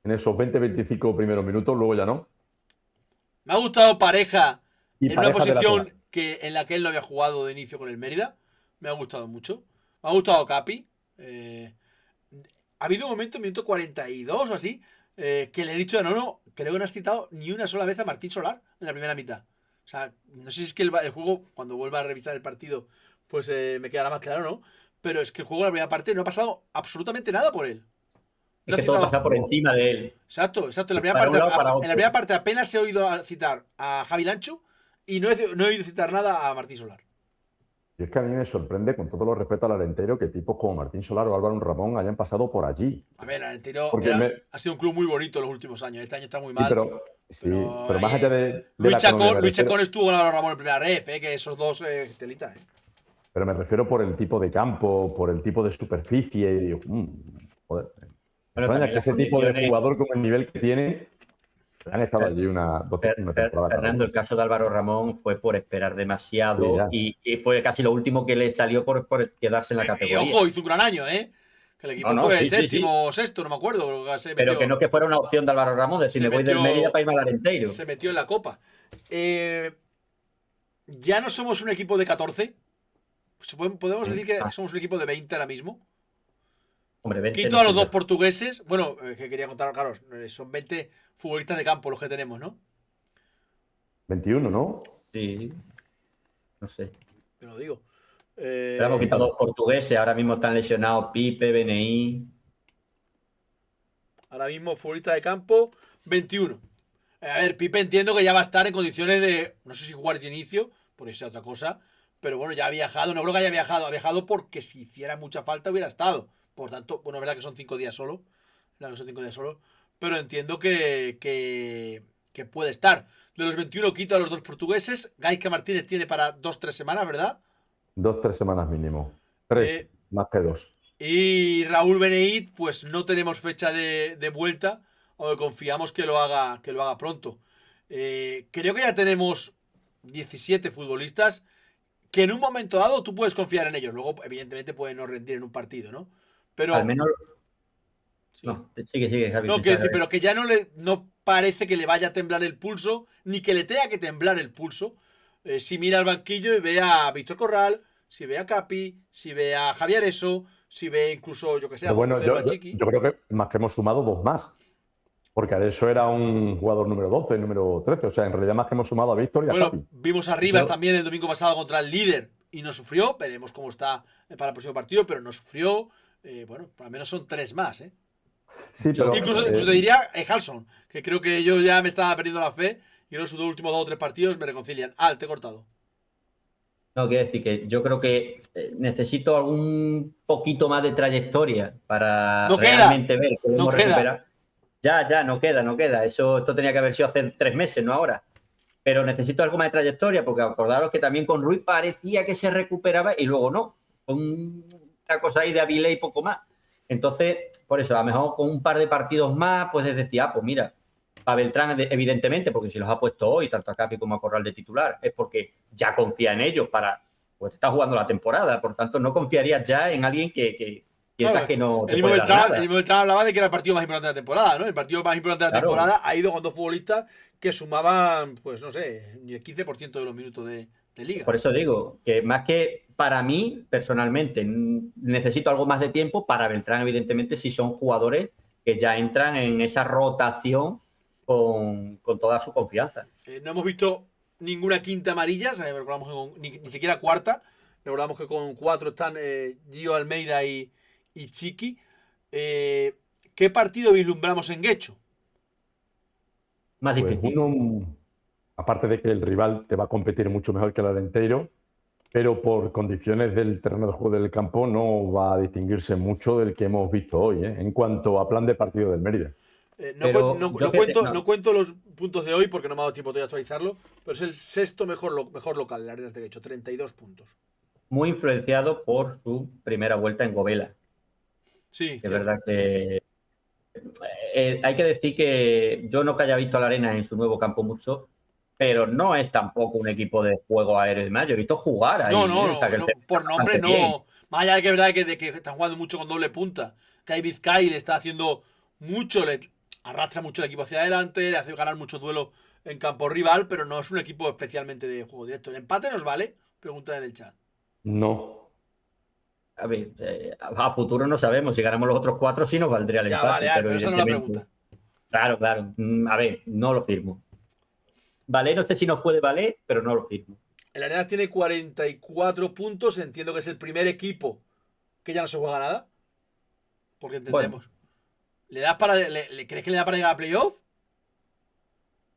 en esos 20-25 primeros minutos, luego ya no. Me ha gustado Pareja Y en una Pareja de posición lateral. en la que él no había jugado de inicio con el Mérida. Me ha gustado mucho. Me ha gustado Capi. Ha habido un momento, minuto 42 o así, que le he dicho, no, creo que no has citado ni una sola vez a Martín Solar en la primera mitad. O sea, no sé si es que el juego, cuando vuelva a revisar el partido, pues me quedará más claro, ¿no? Pero es que el juego de la primera parte no ha pasado absolutamente nada por él. No Es ha que todo citado- pasa por encima de él. Exacto. En la primera Para un parte, lado, para en otro. la primera parte apenas he oído citar a Javi Lancho y no he oído citar nada a Martín Solar. Y es que a mí me sorprende, con todo lo respeto al Arenteiro, que tipos como Martín Solar o Álvaro Ramón hayan pasado por allí. A ver, el Arenteiro Porque ha sido un club muy bonito en los últimos años. Este año está muy Sí, mal. pero más allá de Luis la economía, Chacón, estuvo con Álvaro Ramón en primera ref, que esos dos telita. Pero me refiero por el tipo de campo, por el tipo de superficie. Y digo, joder. Me Bueno, extraña también que las ese tipo de condiciones. jugador con el nivel que tiene han estado allí una temporada. cada Fernando, uno. el caso de Álvaro Ramón fue por esperar demasiado Sí, ya. y fue casi lo último que le salió por quedarse en la Y categoría. ojo, hizo un gran año, ¿eh? Que el equipo No, fue sí, sí, séptimo o sexto, no me acuerdo. Pero que no que fuera una opción de Álvaro Ramón, decir, Se me voy del metió- Mérida para irme al Arenteiro. se metió en la copa. Ya no somos un equipo de 14. Podemos decir que somos un equipo de 20 ahora mismo. Hombre, 20 Quito no a los sé dos yo. portugueses. Bueno, que quería contar, claro, son 20 futbolistas de campo los que tenemos, ¿no? 21, ¿no? Sí, no sé. Te lo digo. Pero hemos quitado dos portugueses, ahora mismo están lesionados Pipe, BNI. Ahora mismo futbolista de campo, 21. A ver, Pipe entiendo que ya va a estar en condiciones de, no sé si jugar de inicio, por eso otra cosa, pero bueno, ya ha viajado, no creo que haya viajado, ha viajado porque si hiciera mucha falta hubiera estado. Por tanto, bueno, es verdad que son 5 días solo, pero entiendo que puede estar. De los 21 quito a los dos portugueses, Gaizka Martínez tiene para 2-3 semanas, ¿verdad? 2-3 semanas mínimo. 3, Eh, más que 2. Y Raúl Beneit, pues no tenemos fecha de vuelta, o confiamos que lo haga pronto. Creo que ya tenemos 17 futbolistas que en un momento dado tú puedes confiar en ellos. Luego, evidentemente, pueden no rendir en un partido, ¿no? Pero. Al menos. Sí. No, sigue, Javi. No, quiero decir, pero que ya no parece que le vaya a temblar el pulso, ni que le tenga que temblar el pulso. Si mira al banquillo y ve a Víctor Corral, si ve a Capi, si ve a Javier Eso, si ve incluso, yo que sé, a Bueno, Gonzalo, a Chiqui. yo creo que más que hemos sumado 2 más. Porque Areso era un jugador número 12, número 13. O sea, en realidad más que hemos sumado a Víctor y a Bueno, Capi. vimos a Rivas también el domingo pasado contra el líder y no sufrió. Veremos cómo está para el próximo partido, pero no sufrió. Bueno, al menos son 3 más, ¿eh? Sí, pero, Incluso te diría Halson, que creo que yo ya me estaba perdiendo la fe y en los últimos 2 o 3 partidos me reconcilian. Te he cortado. No, quiero decir que yo creo que necesito algún poquito más de trayectoria para realmente ver que hemos recuperado. Ya, no queda. Esto tenía que haber sido hace 3 meses, no ahora. Pero necesito algo más de trayectoria, porque acordaros que también con Ruiz parecía que se recuperaba y luego no. una cosa ahí de Avilés y poco más. Entonces, por eso, a lo mejor con un par de partidos más, puedes decir, pues mira, a Beltrán, evidentemente, porque si los ha puesto hoy, tanto a Capi como a Corral de titular, es porque ya confía en ellos pues está jugando la temporada. Por tanto, no confiarías ya en alguien que piensas Claro, que no te el mismo puede dar Beltrán, nada. el mismo Beltrán hablaba de que era el partido más importante de la temporada, ¿no? El partido más importante de la Claro. temporada ha ido con dos futbolistas que sumaban, pues no sé, ni el 15% de los minutos de liga. Por eso digo que más que para mí, personalmente, necesito algo más de tiempo. Para Beltrán, evidentemente, si son jugadores que ya entran en esa rotación con toda su confianza. No hemos visto ninguna quinta amarilla, recordamos que ni siquiera cuarta. Recordamos que con 4 están Gio Almeida y Chiqui. ¿Qué partido vislumbramos en Guecho? Más Pues difícil. uno, aparte de que el rival te va a competir mucho mejor que el Arenteiro, pero por condiciones del terreno de juego del campo no va a distinguirse mucho del que hemos visto hoy, en cuanto a plan de partido del Mérida. No cuento los puntos de hoy porque no me ha dado tiempo todavía a actualizarlo, pero es el sexto mejor local en las Arenas de Guecho, 32 puntos. Muy influenciado por su primera vuelta en Govela. Sí, es verdad que hay que decir que yo no que haya visto a la Arena en su nuevo campo mucho, pero no es tampoco un equipo de juego aéreo de más. Yo he visto jugar ahí. No, por nombre no. Bien. Más allá de que es verdad que están jugando mucho con doble punta. Kai Vizcay le está haciendo mucho, le arrastra mucho el equipo hacia adelante, le hace ganar muchos duelos en campo rival, pero no es un equipo especialmente de juego directo. ¿El empate nos vale? Pregunta en el chat. No. A ver, a futuro no sabemos. Si ganamos los otros 4, sí nos valdría el empate. Vale, pero esa no es la pregunta. Claro. A ver, no lo firmo. Vale, no sé si nos puede valer, pero no lo firmo. El Arenas tiene 44 puntos. Entiendo que es el primer equipo que ya no se juega nada. Porque entendemos. Bueno. ¿Crees que le da para llegar a playoff?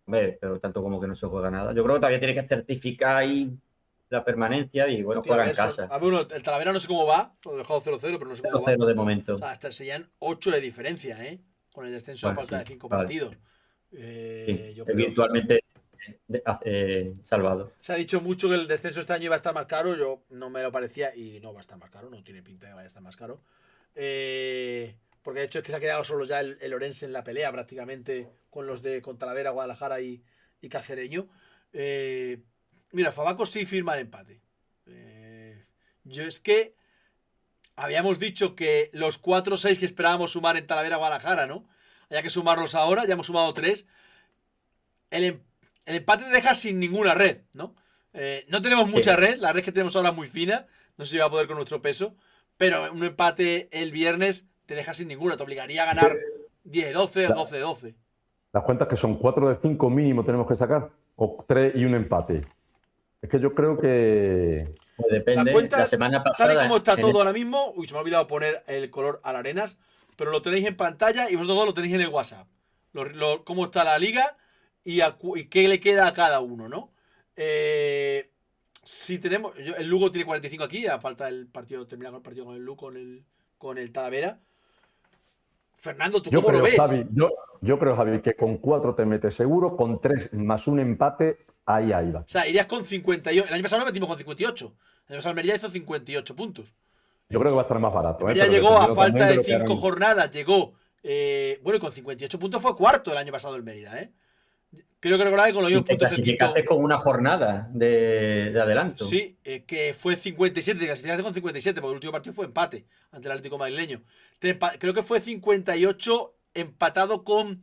Pero tanto como que no se juega nada. Yo creo que todavía tiene que certificar ahí la permanencia y bueno, juega en casa. El Talavera no sé cómo va, lo he dejado 0-0, pero no sé cómo va. 0-0 de momento. O sea, hasta serían 8 de diferencia, con el descenso a falta de 5 partidos. Yo creo virtualmente salvado. Se ha dicho mucho que el descenso este año iba a estar más caro, yo no me lo parecía y no va a estar más caro, no tiene pinta de que vaya a estar más caro. Porque de hecho es que se ha quedado solo ya el Orense en la pelea prácticamente con los de Talavera, Guadalajara y Cacereño. Mira, Fabaco sí firma el empate. Yo es que habíamos dicho que los 4-6 que esperábamos sumar en Talavera, Guadalajara, ¿no? Hay que sumarlos ahora, ya hemos sumado 3. El empate te deja sin ninguna red, ¿no? No tenemos mucha red, la red que tenemos ahora es muy fina, no sé si va a poder con nuestro peso, pero un empate el viernes te deja sin ninguna, te obligaría a ganar 10-12 o 12-12. Las cuentas que son 4 de 5 mínimo tenemos que sacar, o 3 y un empate. Es que yo creo que... Pues depende. La semana pasada, tal y como está todo ahora mismo, se me ha olvidado poner el color a las Arenas, pero lo tenéis en pantalla y vosotros dos lo tenéis en el WhatsApp. Cómo está la liga y qué le queda a cada uno, ¿no? Si tenemos... el Lugo tiene 45 aquí, a falta del partido, terminar con el partido con el Lugo, con el Talavera. Fernando, ¿tú cómo lo ves? Javi, yo creo, Javi, que con 4 te metes seguro, con 3 más un empate, ahí va. O sea, irías con 58. El año pasado lo metimos con 58. El año pasado Almería hizo 58 puntos. Yo creo que va a estar más barato. Ya llegó a falta de 5 jornadas, llegó... bueno, con 58 puntos fue cuarto el año pasado el Mérida, ¿eh? Creo que recordaba que con los mismos puntos que clasificaste con una jornada de adelanto. Sí, que fue 57, te clasificaste con 57, porque el último partido fue empate ante el Atlético Madrileño. Creo que fue 58 empatado con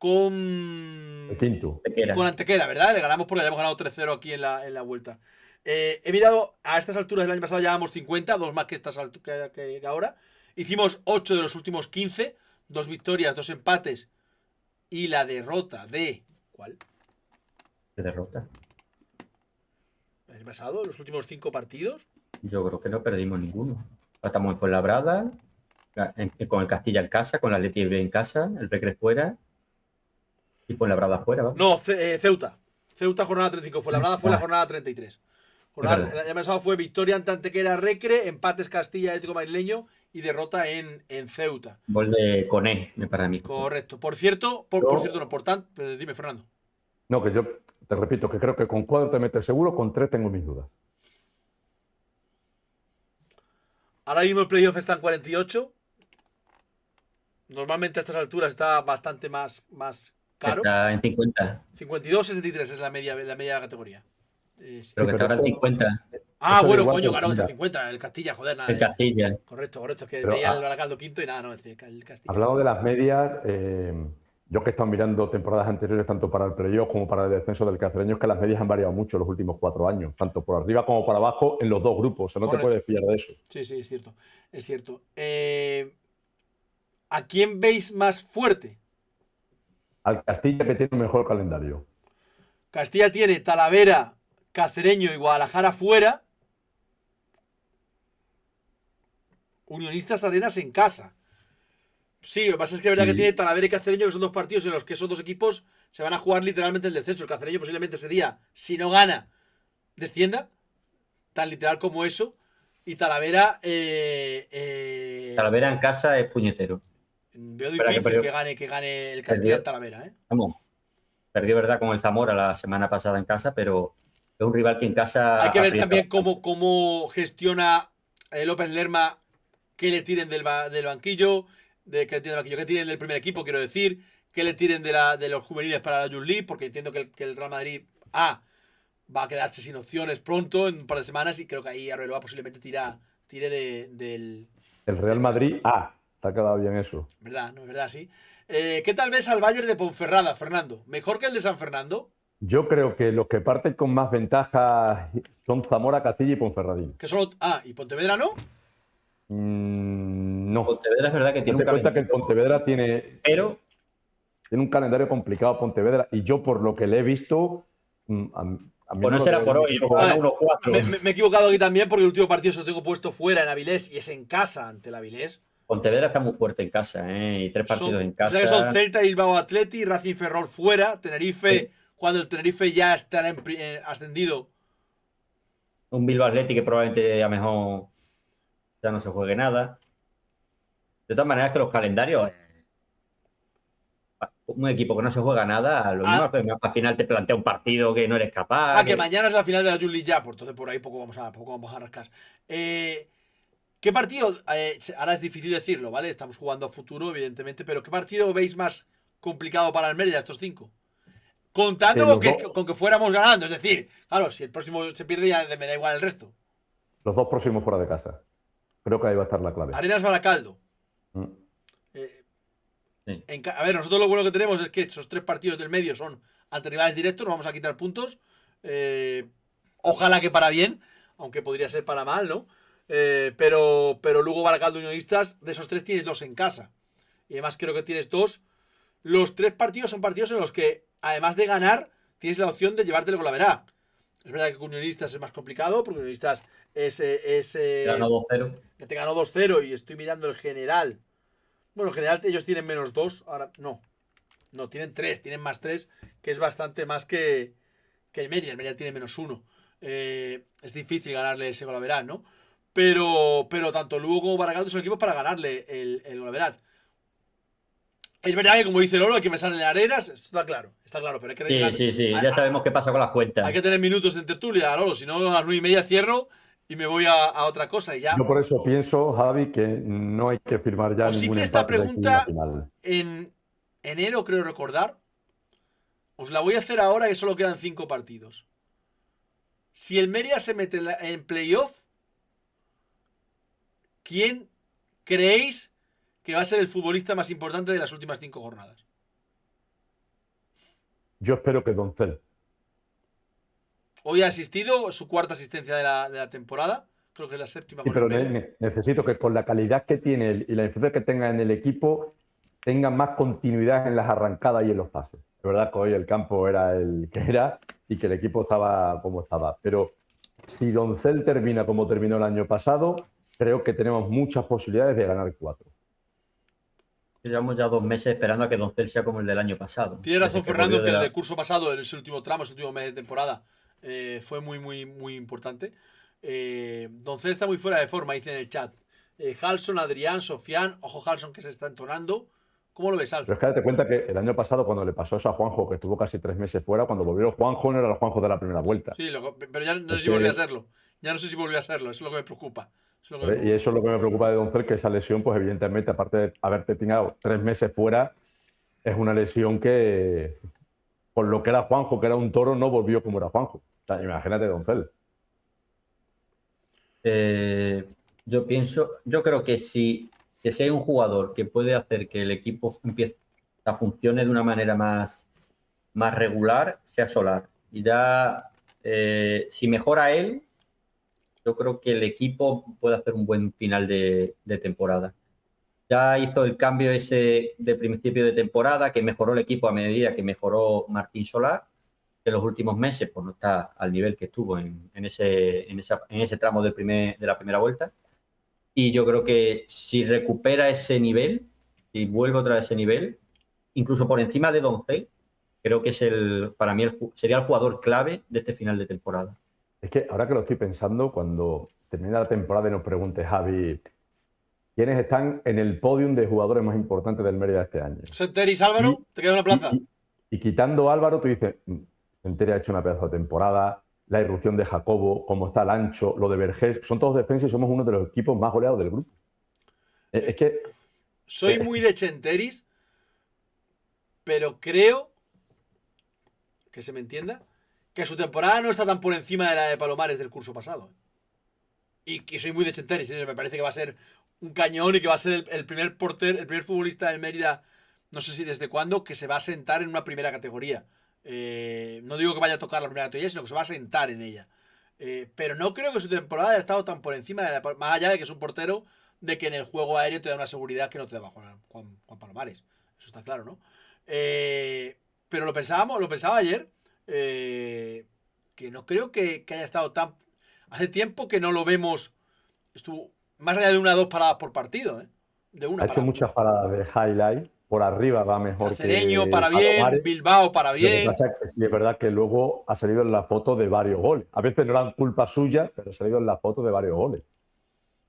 el quinto. Con Antequera, ¿verdad? Le ganamos porque le habíamos ganado 3-0 aquí en la vuelta. He mirado, a estas alturas del año pasado llevamos 50, 2 más que que ahora. Hicimos 8 de los últimos 15, 2 victorias, 2 empates y la derrota de... ¿Cuál? ¿De derrota? ¿El año pasado? ¿Los últimos 5 partidos? Yo creo que no perdimos ninguno. Estamos en Fuenlabrada, con el Castilla en casa, con el Atleti en casa, el Recre fuera y Fuenlabrada fuera, ¿va? No, Ceuta. Ceuta jornada 35, Fuenlabrada fue la jornada 33. El año pasado fue victoria ante Antequera, Recre, empates Castilla, Atlético Madrileño y derrota en Ceuta. Gol de Coné, me parece a mí. Correcto. Por cierto, no, por tanto, dime, Fernando. No, que yo te repito que creo que con 4 te metes seguro, con 3 tengo mis dudas. Ahora mismo el playoff está en 48. Normalmente a estas alturas está bastante más caro. Está en 50. 52-63 es la media de la categoría. Sí. Creo que está ahora en eso- 50. Ah, eso da bueno, igual, coño, pero claro que está mira, 50. El Castilla, joder, nada. El Castilla. Correcto, es que Pero, veía el Baracaldo quinto y nada, no, es decir, el Castilla. hablando de las medias, yo que he estado mirando temporadas anteriores, tanto para el playoff como para el descenso del Cacereño, es que las medias han variado mucho los últimos 4 años, tanto por arriba como por abajo, en los dos grupos. O sea, no Correcto. te puedes fiar de eso. Sí, es cierto. Es cierto. ¿A quién veis más fuerte? Al Castilla, que tiene un mejor calendario. Castilla tiene Talavera, Cacereño y Guadalajara fuera. Unionistas Arenas en casa. Sí, lo que pasa es que es verdad que tiene Talavera y Cacereño, que son dos partidos en los que esos dos equipos se van a jugar literalmente el descenso. El Cacereño posiblemente ese día, si no gana, descienda. Tan literal como eso. Y Talavera. Talavera en casa es puñetero. Veo Espera, difícil que que gane el Castilla en perdió. Talavera, ¿eh? Vamos, perdió verdad con el Zamora la semana pasada en casa, pero es un rival que en casa Hay que ver aprieta también bastante. cómo gestiona López Lerma, que le tiren del banquillo, que le tiren del primer equipo, quiero decir, que le tiren de los juveniles para la Youth League, porque entiendo que el Real Madrid va a quedarse sin opciones pronto, en un par de semanas, y creo que ahí Arbeloa posiblemente tire del... El Real Madrid, te ha quedado bien eso. ¿Verdad? ¿No es verdad? Sí. ¿Qué tal ves al Bayern de Ponferrada, Fernando? ¿Mejor que el de San Fernando? Yo creo que los que parten con más ventaja son Zamora, Castilla y Ponferradín. Que solo... ¿Y Pontevedra no? No. Pontevedra es verdad que tiene Date un cuenta que el calendario, Pontevedra tiene pero un calendario complicado, Pontevedra, y yo por lo que le he visto, a mí pues no no lo será veo por un hoy, equipo- gana Vale. 1-4. Me he equivocado aquí también porque el último partido se lo tengo puesto fuera en Avilés y es en casa ante el Avilés. Pontevedra está muy fuerte en casa, y 3 partidos en O sea que casa. son Celta, Bilbao Athletic, Racing Ferrol fuera, Tenerife, cuando el Tenerife ya estará ascendido. Un Bilbao Athletic que probablemente a lo mejor ya no se juegue nada. De todas maneras, que los calendarios, un equipo que no se juega nada, lo mismo al final te plantea un partido que no eres capaz. Que mañana es la final de la Youth League ya, por entonces por ahí poco vamos a rascar. ¿Qué partido? Ahora es difícil decirlo, ¿vale? Estamos jugando a futuro, evidentemente, pero ¿qué partido veis más complicado para el Mérida estos 5? Contando con que fuéramos ganando, es decir, claro, si el próximo se pierde ya me da igual el resto. Los dos próximos fuera de casa. Creo que ahí va a estar la clave. Arenas Baracaldo. Mm. Sí. A ver, nosotros lo bueno que tenemos es que esos 3 partidos del medio son ante rivales directos, nos vamos a quitar puntos. Ojalá que para bien, aunque podría ser para mal, ¿no? Pero Lugo, Baracaldo y Unionistas, de esos 3 tienes 2 en casa. Y además creo que tienes 2. Los 3 partidos son partidos en los que, además de ganar, tienes la opción de llevártelo con la verá. Es verdad que con Unionistas es más complicado, porque Unionistas Ganó 2-0. que te ganó 2-0 y estoy mirando el general. Bueno, en general ellos tienen -2, ahora no. No, tienen 3, tienen +3, que es bastante más que el Mérida. El Mérida tiene -1. Es difícil ganarle ese Golaverat, ¿no? Pero tanto Lugo como Baracaldo son equipos para ganarle el Golaverat. Es verdad que, como dice Lolo, hay que pensar en Arenas, esto está claro, pero hay que Sí, ya sabemos qué pasa con las cuentas. Hay que tener minutos en tertulia, Lolo, si no a las 9:30 cierro y me voy a otra cosa y ya. Yo por eso pienso, Javi, que no hay que firmar ya Os ningún hice esta empate de aquí en la pregunta final. en enero, creo recordar. Os la voy a hacer ahora que solo quedan 5 partidos. Si el Mérida se mete en playoff, ¿quién creéis que va a ser el futbolista más importante de las últimas 5 jornadas? Yo espero que Doncel. Hoy ha asistido, su 4ª asistencia de la temporada. Creo que es la 7ª. Sí, pero necesito que con la calidad que tiene él y la influencia que tenga en el equipo, tenga más continuidad en las arrancadas y en los pases. Es verdad que hoy el campo era el que era y que el equipo estaba como estaba. Pero si Doncel termina como terminó el año pasado, creo que tenemos muchas posibilidades de ganar 4. Llevamos ya 2 meses esperando a que Doncel sea como el del año pasado. Tiene razón Desde que Fernando volvió que de el curso pasado, en ese último tramo, ese último mes de temporada, fue muy importante. Doncel está muy fuera de forma, dice en el chat. Halson, Adrián, Sofián, ojo Halson que se está entonando. ¿Cómo lo ves, Alf? Pero es que date cuenta que el año pasado, cuando le pasó eso a Juanjo, que estuvo casi 3 meses fuera, cuando volvió Juanjo no era el Juanjo de la primera vuelta. Sí, pero ya no sé si volvió a serlo. Ya no sé si volvió a serlo, eso es lo que me preocupa. Eso es lo que me Y eso es lo que me preocupa de Doncel, que esa lesión, pues evidentemente, aparte de haberte tenido 3 meses fuera, es una lesión que, por lo que era Juanjo, que era un toro, no volvió como era Juanjo. O sea, imagínate Doncel. Yo creo que si hay un jugador que puede hacer que el equipo empiece a funcione de una manera más regular, sea Solar. Y ya, si mejora él, yo creo que el equipo puede hacer un buen final de temporada. Ya hizo el cambio ese de principio de temporada, que mejoró el equipo a medida que mejoró Martín Solar, que en los últimos meses pues, no está al nivel que estuvo en ese tramo de la primera vuelta. Y yo creo que si recupera ese nivel, y vuelve otra vez ese nivel, incluso por encima de Doncel, creo que para mí sería el jugador clave de este final de temporada. Es que ahora que lo estoy pensando, cuando termine la temporada y nos pregunte Javi, ¿quiénes están en el podium de jugadores más importantes del Mérida este año? Senteris, Álvaro, te queda una plaza. Y quitando a Álvaro, tú dices, Senteris ha hecho una pedazo de temporada, la irrupción de Jacobo, cómo está Lancho, lo de Vergés, son todos defensas y somos uno de los equipos más goleados del grupo. Es que... Soy muy de Senteris, pero creo, que se me entienda, que su temporada no está tan por encima de la de Palomares del curso pasado. Y que soy muy de Senteris, me parece que va a ser un cañón y que va a ser el primer portero, el primer futbolista del Mérida, no sé si desde cuándo, que se va a sentar en una primera categoría. No digo que vaya a tocar la primera categoría, sino que se va a sentar en ella. Pero no creo que su temporada haya estado tan por encima, más allá de que es un portero, de que en el juego aéreo te da una seguridad que no te daba Juan Palomares. Eso está claro, ¿no? Pero lo pensaba ayer, que no creo que haya estado tan... Hace tiempo que no lo vemos. Estuvo más allá de 1 o 2 paradas por partido, ¿eh? De una Ha hecho parada. muchas paradas de highlight. Por arriba va mejor Cacereño que para bien, Palomares. Bilbao para Lo que bien. pasa es que sí es verdad que luego ha salido en la foto de varios goles. A veces no eran culpa suya, pero ha salido en la foto de varios goles.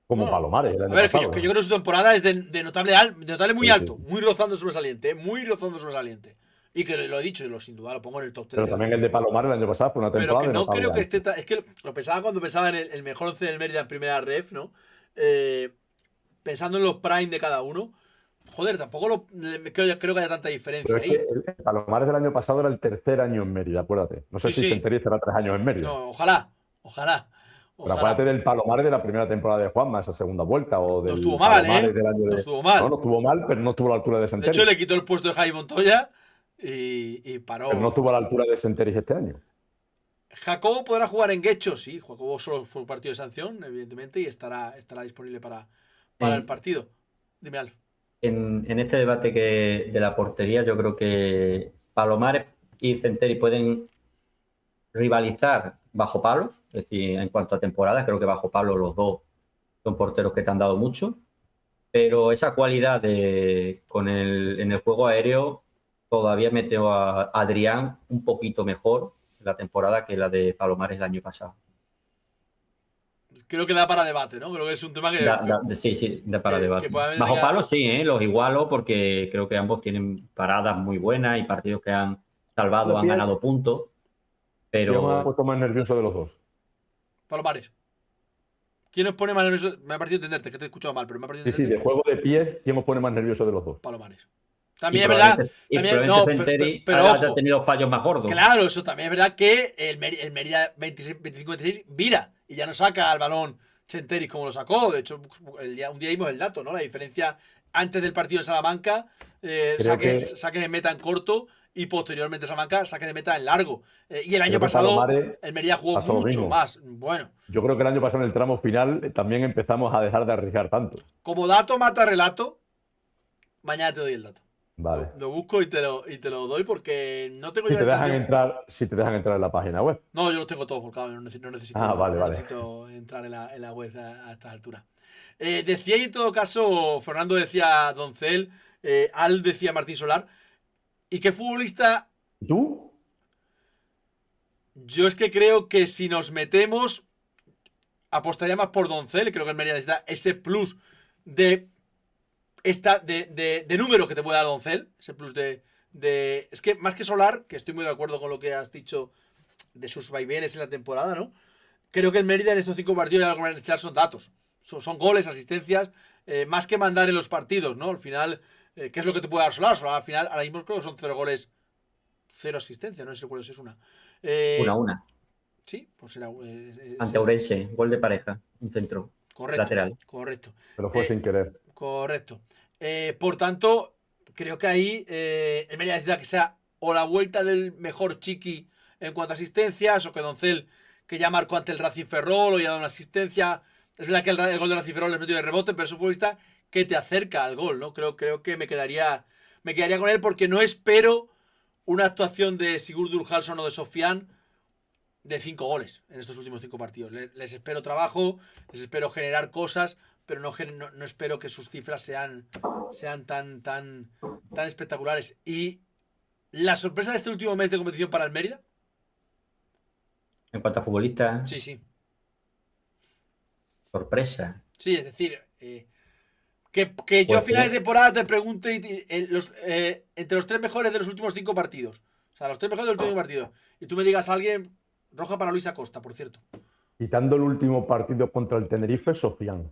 Como No, Palomares el a año ver, pasado. que yo creo que su temporada es de notable muy Sí, alto, sí. muy rozando sobresaliente, muy rozando sobresaliente. Y que lo he dicho, y lo sin duda lo pongo en el top 3 Pero también el de Palomares el año pasado fue una Pero temporada que de no notable creo que alto. esté. Es que lo pensaba cuando pensaba en el mejor 11 del Mérida en primera ref, ¿no? Eh, Pensando en los prime de cada uno. Joder, tampoco creo que haya tanta Pero diferencia es que ahí. el Palomares del año pasado era el tercer año en Mérida, acuérdate. No sé Sí, si sí. Sentería estará 3 años en Mérida. No, ojalá. Ojalá. Pero acuérdate Ojalá. del Palomares de la primera temporada de Juanma, esa segunda vuelta, o No estuvo del mal, Palomares ¿eh? del año No de... estuvo No, mal. no estuvo mal, pero no estuvo a la altura de De hecho, Senteris. le quitó el puesto de Jaime Montoya y Pero no estuvo a paró. la altura de Senteris este año. Jacobo podrá jugar en Guecho, sí. Jacobo solo fue un partido de sanción, evidentemente, y estará disponible para el En, partido. Dime algo. en este debate de la portería, yo creo que Palomares y Centeri pueden rivalizar bajo palo, es decir, en cuanto a temporada, creo que bajo palo los dos son porteros que te han dado mucho, pero esa cualidad en el juego aéreo todavía meteo a Adrián un poquito mejor la temporada que la de Palomares el año pasado. Creo que da para debate, ¿no? Creo que es un tema Sí, da para que debate. puede Bajo venir. palo sí, los igualo porque creo que ambos tienen paradas muy buenas y partidos que han salvado, De han pie, ganado puntos, ¿quién me ha pero puesto más nervioso de los dos? Palomares. ¿Quién os pone más nervioso? Me ha parecido entenderte, que te he escuchado mal, pero me ha parecido Sí, sí, de entenderte. juego de pies, ¿quién os pone más nervioso de los dos? Palomares. y También es verdad, probablemente, y también, probablemente no, Centeri pero haya ojo, tenido fallos más gordos. claro, eso también es verdad que el Mérida 25-26 vira y ya no saca al balón Chenteris como lo sacó. De hecho, un día vimos el dato, ¿no? La diferencia antes del partido de Salamanca, Creo que, saque de meta en corto y posteriormente Salamanca saque de meta en largo. Y el año creo que pasado Palomares el Mérida jugó pasó lo mucho mismo. más. Bueno, Yo creo que el año pasado en el tramo final también empezamos a dejar de arriesgar tanto. como dato mata relato, mañana te doy el dato. Vale. Lo busco y te lo doy porque no tengo Si yo te la dejan sensación. entrar, si te dejan entrar en la página web. No, yo los tengo todos volcados, no necesito, Ah, vale, no vale. necesito entrar en la web a estas alturas. Decía en todo caso, Fernando decía Doncel, Al decía Martín Solar. ¿Y qué futbolista? ¿Y tú? Yo es que creo que si nos metemos, apostaría más por Doncel. Creo que el Mérida necesita ese plus de número que te puede dar Doncel. Ese plus es que más que Solar, que estoy muy de acuerdo con lo que has dicho de sus vaivenes en la temporada, ¿no? Creo que el Mérida en estos 5 partidos ya lo que va a necesitar son datos. son goles, asistencias, más que mandar en los partidos, ¿no? Al final, ¿qué es lo que te puede dar Solari? Al final, ahora mismo creo que son 0 goles, 0 asistencias, no sé cuál es una. 1-1. Sí, pues será. Ante Ourense, gol de pareja, un centro. Correcto. Lateral. Correcto. Pero fue sin querer. Correcto. Por tanto, creo que ahí el Mérida necesita que sea o la vuelta del mejor Chiqui en cuanto a asistencias, o que Doncel, que ya marcó ante el Racing Ferrol o ya ha dado una asistencia. Es verdad que el gol del Racing Ferrol es metido de rebote, pero es un futbolista que te acerca al gol, ¿no? Creo que me quedaría con él, porque no espero una actuación de Sigurdur Halsson o de Sofian de 5 goles en estos últimos 5 partidos. Les espero trabajo, les espero generar cosas, pero no espero que sus cifras sean tan espectaculares. Y la sorpresa de este último mes de competición para el Mérida. En cuanto a futbolistas, Sí. sorpresa. Sí, es decir, que yo a finales de temporada te pregunte entre los 3 mejores de los últimos 5 partidos. O sea, los 3 mejores del último partido. Y tú me digas a alguien, roja para Luis Acosta, por cierto. Quitando el último partido contra el Tenerife, Sofian.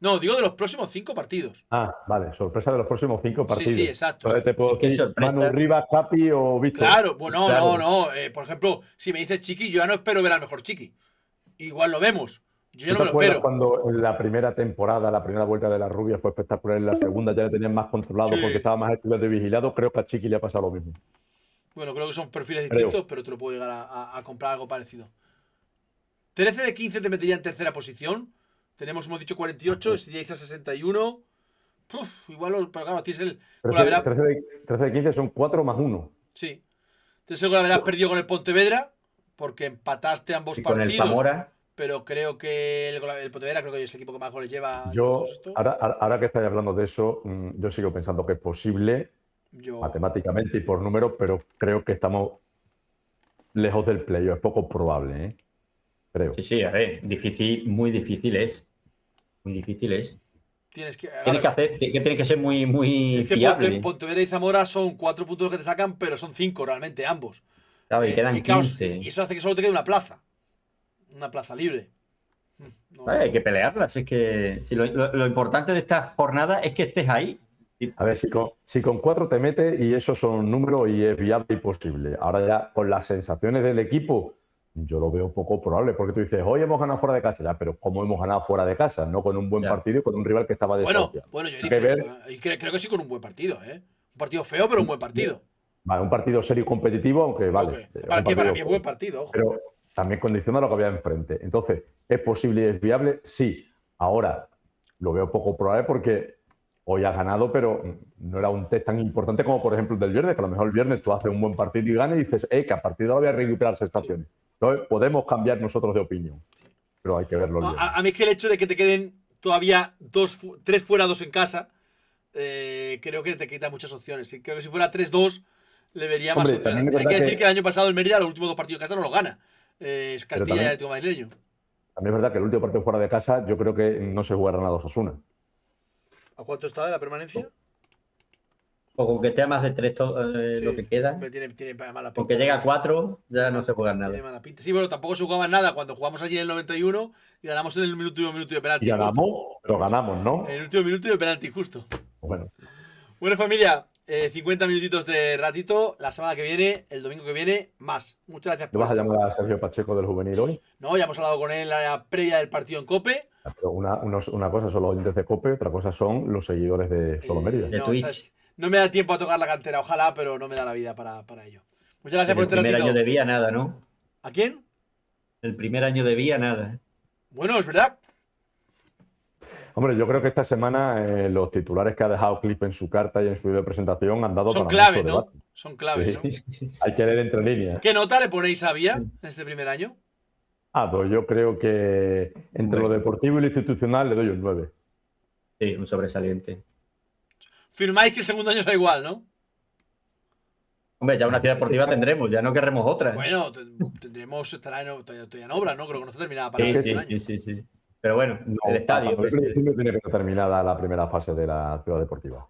No, digo de los próximos 5 partidos. Ah, vale, sorpresa de los próximos 5 partidos. Sí, exacto. Entonces te puedo ¿Qué decir sorpresa? Manu Rivas, Capi o Víctor. Claro, bueno, Claro. no. Por ejemplo, si me dices Chiqui, yo ya no espero ver al mejor Chiqui. Igual lo vemos. Yo ya ¿Tú no me te lo acuerdas espero. cuando en la primera temporada, la primera vuelta de la Rubia fue espectacular, en la segunda ya le tenían más controlado Sí. porque estaba más estudiado y vigilado? Creo que a Chiqui le ha pasado lo mismo. Bueno, creo que son perfiles Creo. distintos, pero te lo puedo llegar a comprar algo parecido. 13 de 15 te metería en tercera posición. Hemos dicho 48, si llegáis a 61. Igual, pero claro, tienes el. 13 de 15 son 4 más 1. Sí. Tienes el Golaveras perdido con el Pontevedra, porque empataste ambos Y con el partidos. Zamora, Pero creo que el Pontevedra creo que es el equipo que más goles lleva. de Yo, todos estos. ahora que estáis hablando de eso, yo sigo pensando que es posible matemáticamente y por números, pero creo que estamos lejos del playoff. Es poco probable, ¿eh? Creo. sí, a ver, difícil, muy difícil es. Muy difícil es. Tienes que Tiene que ser muy es que fiable. Pontevedra y Zamora son 4 puntos que te sacan, pero son 5 realmente, ambos. Claro, y quedan claro, 15. y eso hace que solo te quede una plaza. Una plaza libre. No. Hay que pelearlas. Es que si lo importante de esta jornada es que estés ahí. A ver, si con 4 te metes y esos son números y es viable y posible. Ahora ya con las sensaciones del equipo, yo lo veo poco probable, porque tú dices, hoy hemos ganado fuera de casa, ya, pero ¿cómo hemos ganado fuera de casa? No con un buen partido y con un rival que estaba desahuciado. Bueno, yo creo que sí con un buen partido, ¿eh? Un partido feo, pero un buen partido. Vale, un partido serio y competitivo, aunque vale. Para mí es buen partido, ojo. Pero también condiciona lo que había enfrente. Entonces, ¿es posible y es viable? Sí. Ahora, lo veo poco probable porque hoy has ganado, pero no era un test tan importante como, por ejemplo, el del viernes, que a lo mejor el viernes tú haces un buen partido y ganas y dices, que a partir de ahora voy a recuperar sensaciones. Sí. Entonces, podemos cambiar nosotros de opinión, pero hay que verlo bien. A mí es que el hecho de que te queden todavía 3 fuera, 2 en casa, creo que te quita muchas opciones. Creo que si fuera 3-2, le vería más opciones. Hay que decir que el año pasado el Mérida, los últimos 2 partidos de casa, no lo gana. Es Castilla y Atlético Madrileño. También es verdad que el último partido fuera de casa, yo creo que no se jugarán a 2 Osasuna. ¿A cuánto está de la permanencia? O con que te más de 3 lo que queda. Tiene mala pinta. Porque llega a 4, ya no se juega nada. Tiene mala pinta. Sí, pero tampoco se jugaba nada cuando jugamos allí en el 91 y ganamos en el último minuto de penalti. Y ganamos, pero ganamos, ¿no? En el último minuto de penalti, justo. Bueno, familia, 50 minutitos de ratito. La semana que viene, el domingo que viene, más. Muchas gracias por ¿Te vas a llamar a Sergio Pacheco del Juvenil hoy? No, ya hemos hablado con él en la previa del partido en COPE. Pero una cosa son los oyentes de COPE, otra cosa son los seguidores de Solo Mérida. De Twitch. No me da tiempo a tocar la cantera, ojalá, pero no me da la vida para ello. Muchas gracias por este ratito. El primer año de Vía nada, ¿no? ¿A quién? El primer año de Vía nada. Bueno, es verdad. Hombre, yo creo que esta semana los titulares que ha dejado Cliff en su carta y en su video de presentación han dado Son claves, ¿no? Son claves, sí. ¿no? Hay que leer entre líneas. ¿Qué nota le ponéis a Vía en este primer año? Pues yo creo que entre lo deportivo y lo institucional le doy un 9. Sí, un sobresaliente. Firmáis que el segundo año sea igual, ¿no? Hombre, ya una ciudad deportiva tendremos, ya no querremos otra. Bueno, tendremos, estará todavía en obra, ¿no? Creo que no está terminada para sí. Pero bueno, el estadio. Pues, tiene que estar terminada la primera fase de la ciudad deportiva.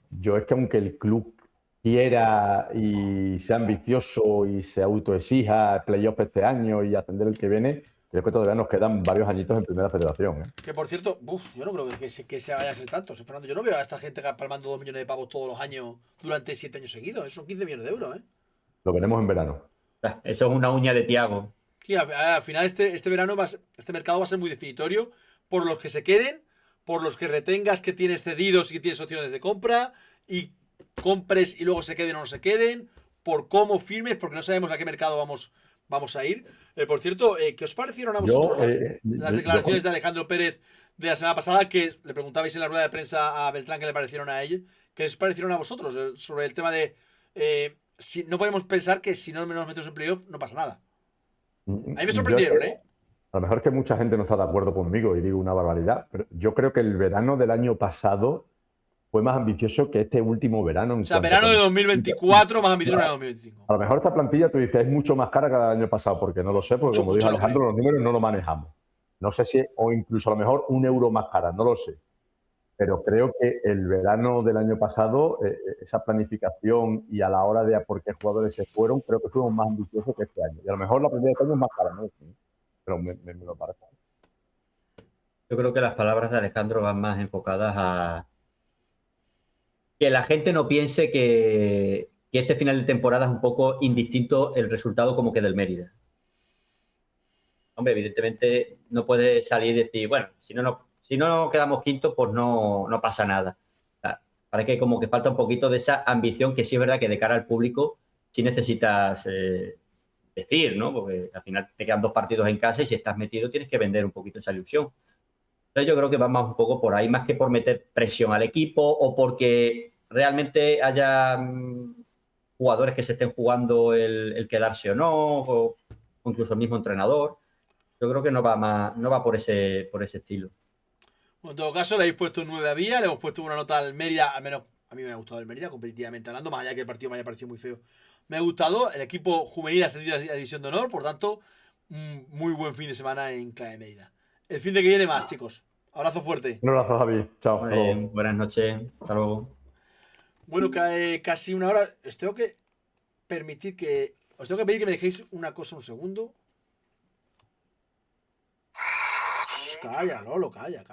Yo es que aunque el club quiera y sea ambicioso y se autoexija playoff este año y ascender el que viene, Yo creo que todavía nos quedan varios añitos en Primera Federación, ¿eh? Que por cierto, yo no creo que se vaya a ser tanto, Fernando. Yo no veo a esta gente palmando 2 millones de pavos todos los años durante 7 años seguidos. Eso son 15 millones de euros, ¿eh? Lo veremos en verano. Eso es una uña de Thiago. Sí, al final este verano este mercado va a ser muy definitorio por los que se queden, por los que retengas que tienes cedidos y que tienes opciones de compra, y compres y luego se queden o no se queden, por cómo firmes, porque no sabemos a qué mercado vamos a ir. Por cierto, ¿qué os parecieron a vosotros las declaraciones de Alejandro Pérez de la semana pasada, que le preguntabais en la rueda de prensa a Beltrán qué le parecieron a él? ¿Qué les parecieron a vosotros sobre el tema de si no podemos pensar que si no nos metemos en playoff no pasa nada? A mí me sorprendieron, ¿eh? A lo mejor es que mucha gente no está de acuerdo conmigo y digo una barbaridad, pero yo creo que el verano del año pasado fue más ambicioso que este último verano. O sea, verano de 2024 más ambicioso que el de 2025. A lo mejor esta plantilla, tú dices, es mucho más cara que el año pasado, porque no lo sé, porque como dijo Alejandro, los números no lo manejamos. No sé si, o incluso a lo mejor €1 más cara, no lo sé. Pero creo que el verano del año pasado, esa planificación y a la hora de por qué jugadores se fueron, creo que fuimos más ambiciosos que este año. Y a lo mejor la plantilla de este año es más cara, ¿no? Pero me lo parece. Yo creo que las palabras de Alejandro van más enfocadas a que la gente no piense que este final de temporada es un poco indistinto el resultado como que del Mérida. Hombre, evidentemente no puede salir y decir, bueno, si no quedamos quinto, pues no pasa nada. O sea, parece que como que falta un poquito de esa ambición que sí es verdad que de cara al público sí necesitas decir, ¿no? Porque al final te quedan 2 partidos en casa y si estás metido tienes que vender un poquito esa ilusión. Entonces yo creo que va más un poco por ahí, más que por meter presión al equipo o porque realmente haya jugadores que se estén jugando el quedarse o no, o incluso el mismo entrenador. Yo creo que no va por ese estilo. Bueno, en todo caso, le habéis puesto un 9 a Villa, le hemos puesto una nota al Mérida, al menos a mí me ha gustado el Mérida, competitivamente hablando, más allá que el partido me haya parecido muy feo. Me ha gustado, el equipo juvenil ha ascendido a División de Honor, por tanto, muy buen fin de semana en Clave Mérida. El fin de que viene más, chicos. Abrazo fuerte. Un abrazo, Javi. Chao. Buenas noches. Hasta luego. Bueno, casi una hora. Os tengo que pedir que me dejéis una cosa un segundo. Calla, Lolo, calla,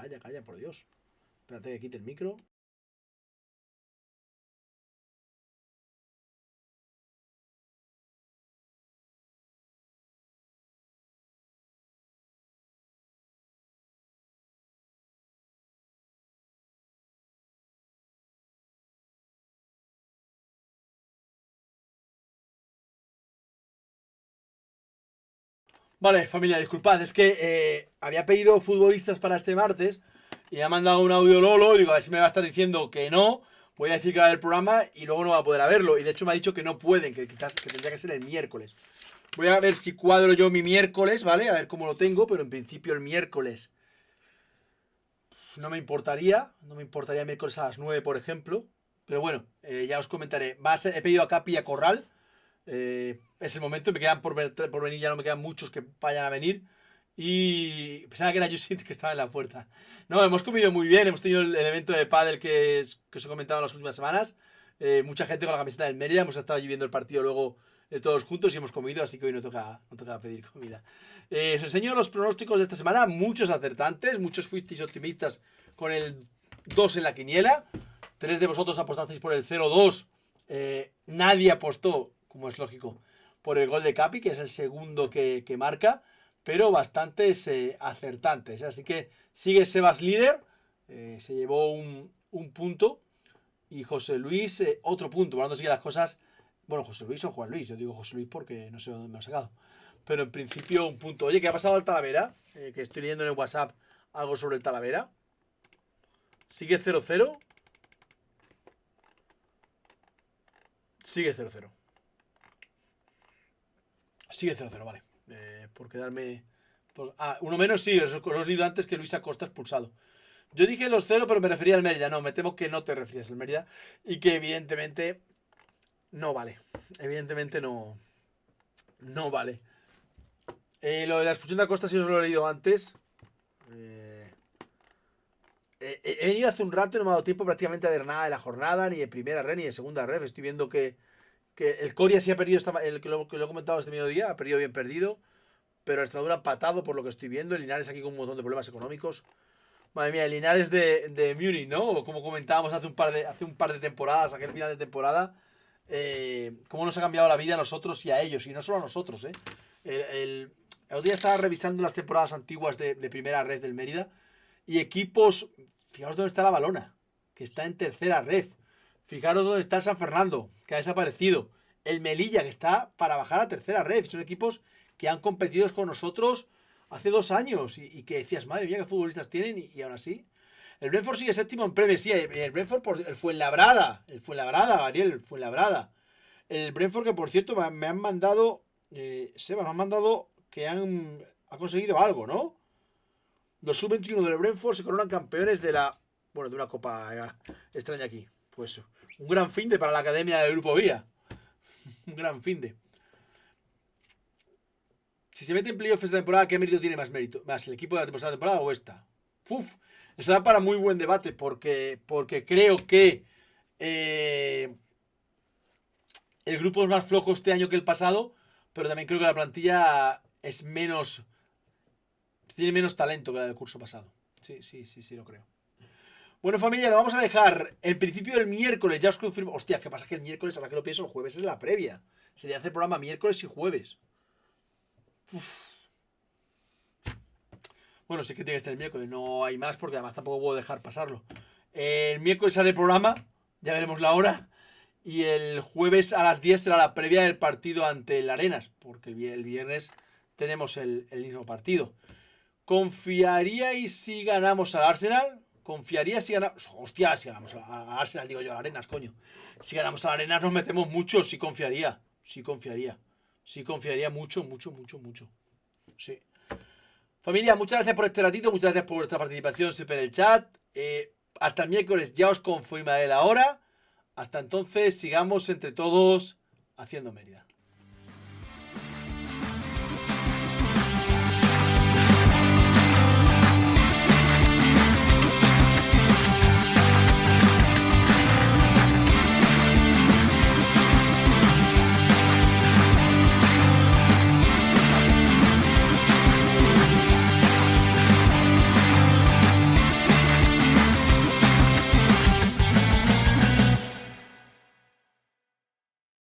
por Dios. Espérate que quite el micro. Vale, familia, disculpad, es que había pedido futbolistas para este martes y me ha mandado un audio Lolo, digo, a ver si me va a estar diciendo que no, voy a decir que va a haber programa y luego no va a poder haberlo, y de hecho me ha dicho que no pueden, que quizás que tendría que ser el miércoles. Voy a ver si cuadro yo mi miércoles, ¿vale? A ver cómo lo tengo, pero en principio el miércoles no me importaría miércoles a las 9, por ejemplo, pero bueno, ya os comentaré. He pedido a Capi y a Corral. Es el momento, me quedan por venir, ya no me quedan muchos que vayan a venir. Y pensaba que era Yusit que estaba en la puerta. No, hemos comido muy bien, hemos tenido el evento de pádel que os he comentado en las últimas semanas. Mucha gente con la camiseta del Mérida, hemos estado allí viendo el partido luego todos juntos y hemos comido, así que hoy no toca pedir comida. Os enseño los pronósticos de esta semana, muchos acertantes, muchos fuisteis optimistas con el 2 en la quiniela. 3 de vosotros apostasteis por el 0-2. Nadie apostó, como es lógico, por el gol de Capi, que es el segundo que marca, pero bastantes acertantes. Así que sigue Sebas líder, se llevó un punto, y José Luis otro punto. Por lo tanto, sigue las cosas. Bueno, José Luis o Juan Luis, yo digo José Luis porque no sé dónde me ha sacado. Pero en principio un punto. Oye, ¿qué ha pasado al Talavera? Que estoy leyendo en el WhatsApp algo sobre el Talavera. Sigue 0-0. Sigue 0-0. Sigue 0-0, vale. Por quedarme... uno menos, sí, os he leído antes que Luis Acosta expulsado. Yo dije los 0, pero me refería al Mérida. No, me temo que no te refieres al Mérida. Y que evidentemente no vale. Evidentemente no vale. Lo de la expulsión de Acosta sí os lo he leído antes. He venido hace un rato y no me ha dado tiempo prácticamente a ver nada de la jornada, ni de primera red, ni de segunda red. Estoy viendo que el Coria sí ha perdido, que lo he comentado este mediodía, ha perdido bien perdido. pero el Extremadura empatado por lo que estoy viendo. El Linares aquí con un montón de problemas económicos. Madre mía, el Linares de Múnich, ¿no? Como comentábamos hace un par de temporadas, aquel final de temporada. Cómo nos ha cambiado la vida a nosotros y a ellos, y no solo a nosotros, ¿eh? El otro día estaba revisando las temporadas antiguas de primera red del Mérida y equipos, fijaros dónde está la Valona, que está en tercera red. Fijaros dónde está el San Fernando, que ha desaparecido. El Melilla, que está para bajar a tercera red. Son equipos que han competido con nosotros hace 2 años y que decías, madre mía, qué futbolistas tienen y aún así. El Brentford sigue séptimo en Premier, sí, el Brentford por el Fuenlabrada, Gabriel, el Fuenlabrada. El Brentford que por cierto me han mandado, Seba, me han mandado que ha conseguido algo, ¿no? Los sub-21 del Brentford se coronan campeones de una copa extraña aquí. Pues un gran finde para la academia del Grupo Vía. Un gran finde. Si se mete en playoff esta temporada, ¿qué mérito tiene más mérito? ¿Más el equipo de la temporada o esta? Uf, eso da para muy buen debate porque creo que el grupo es más flojo este año que el pasado, pero también creo que la plantilla tiene menos talento que la del curso pasado. Sí, lo creo. Bueno, familia, lo vamos a dejar. En principio el miércoles ya os confirmo. Hostia, ¿qué pasa? Que el miércoles, ahora que lo pienso, el jueves es la previa. Sería hacer programa miércoles y jueves. Uf. Bueno, sí que tiene que estar el miércoles, no hay más porque además tampoco puedo dejar pasarlo. El miércoles sale el programa, ya veremos la hora. Y el jueves a las 10 será la previa del partido ante el Arenas, porque el viernes tenemos el mismo partido. ¿Confiaríais si ganamos al Arsenal? ¿Confiaría si ganamos? Hostia, si ganamos al Arsenal, digo yo, al Arenas, coño. Si ganamos al Arenas nos metemos mucho, sí confiaría. Sí confiaría mucho. Sí. Familia, muchas gracias por este ratito, muchas gracias por vuestra participación siempre en el chat. Hasta el miércoles ya os confirmaré la hora. Hasta entonces, sigamos entre todos haciendo Mérida.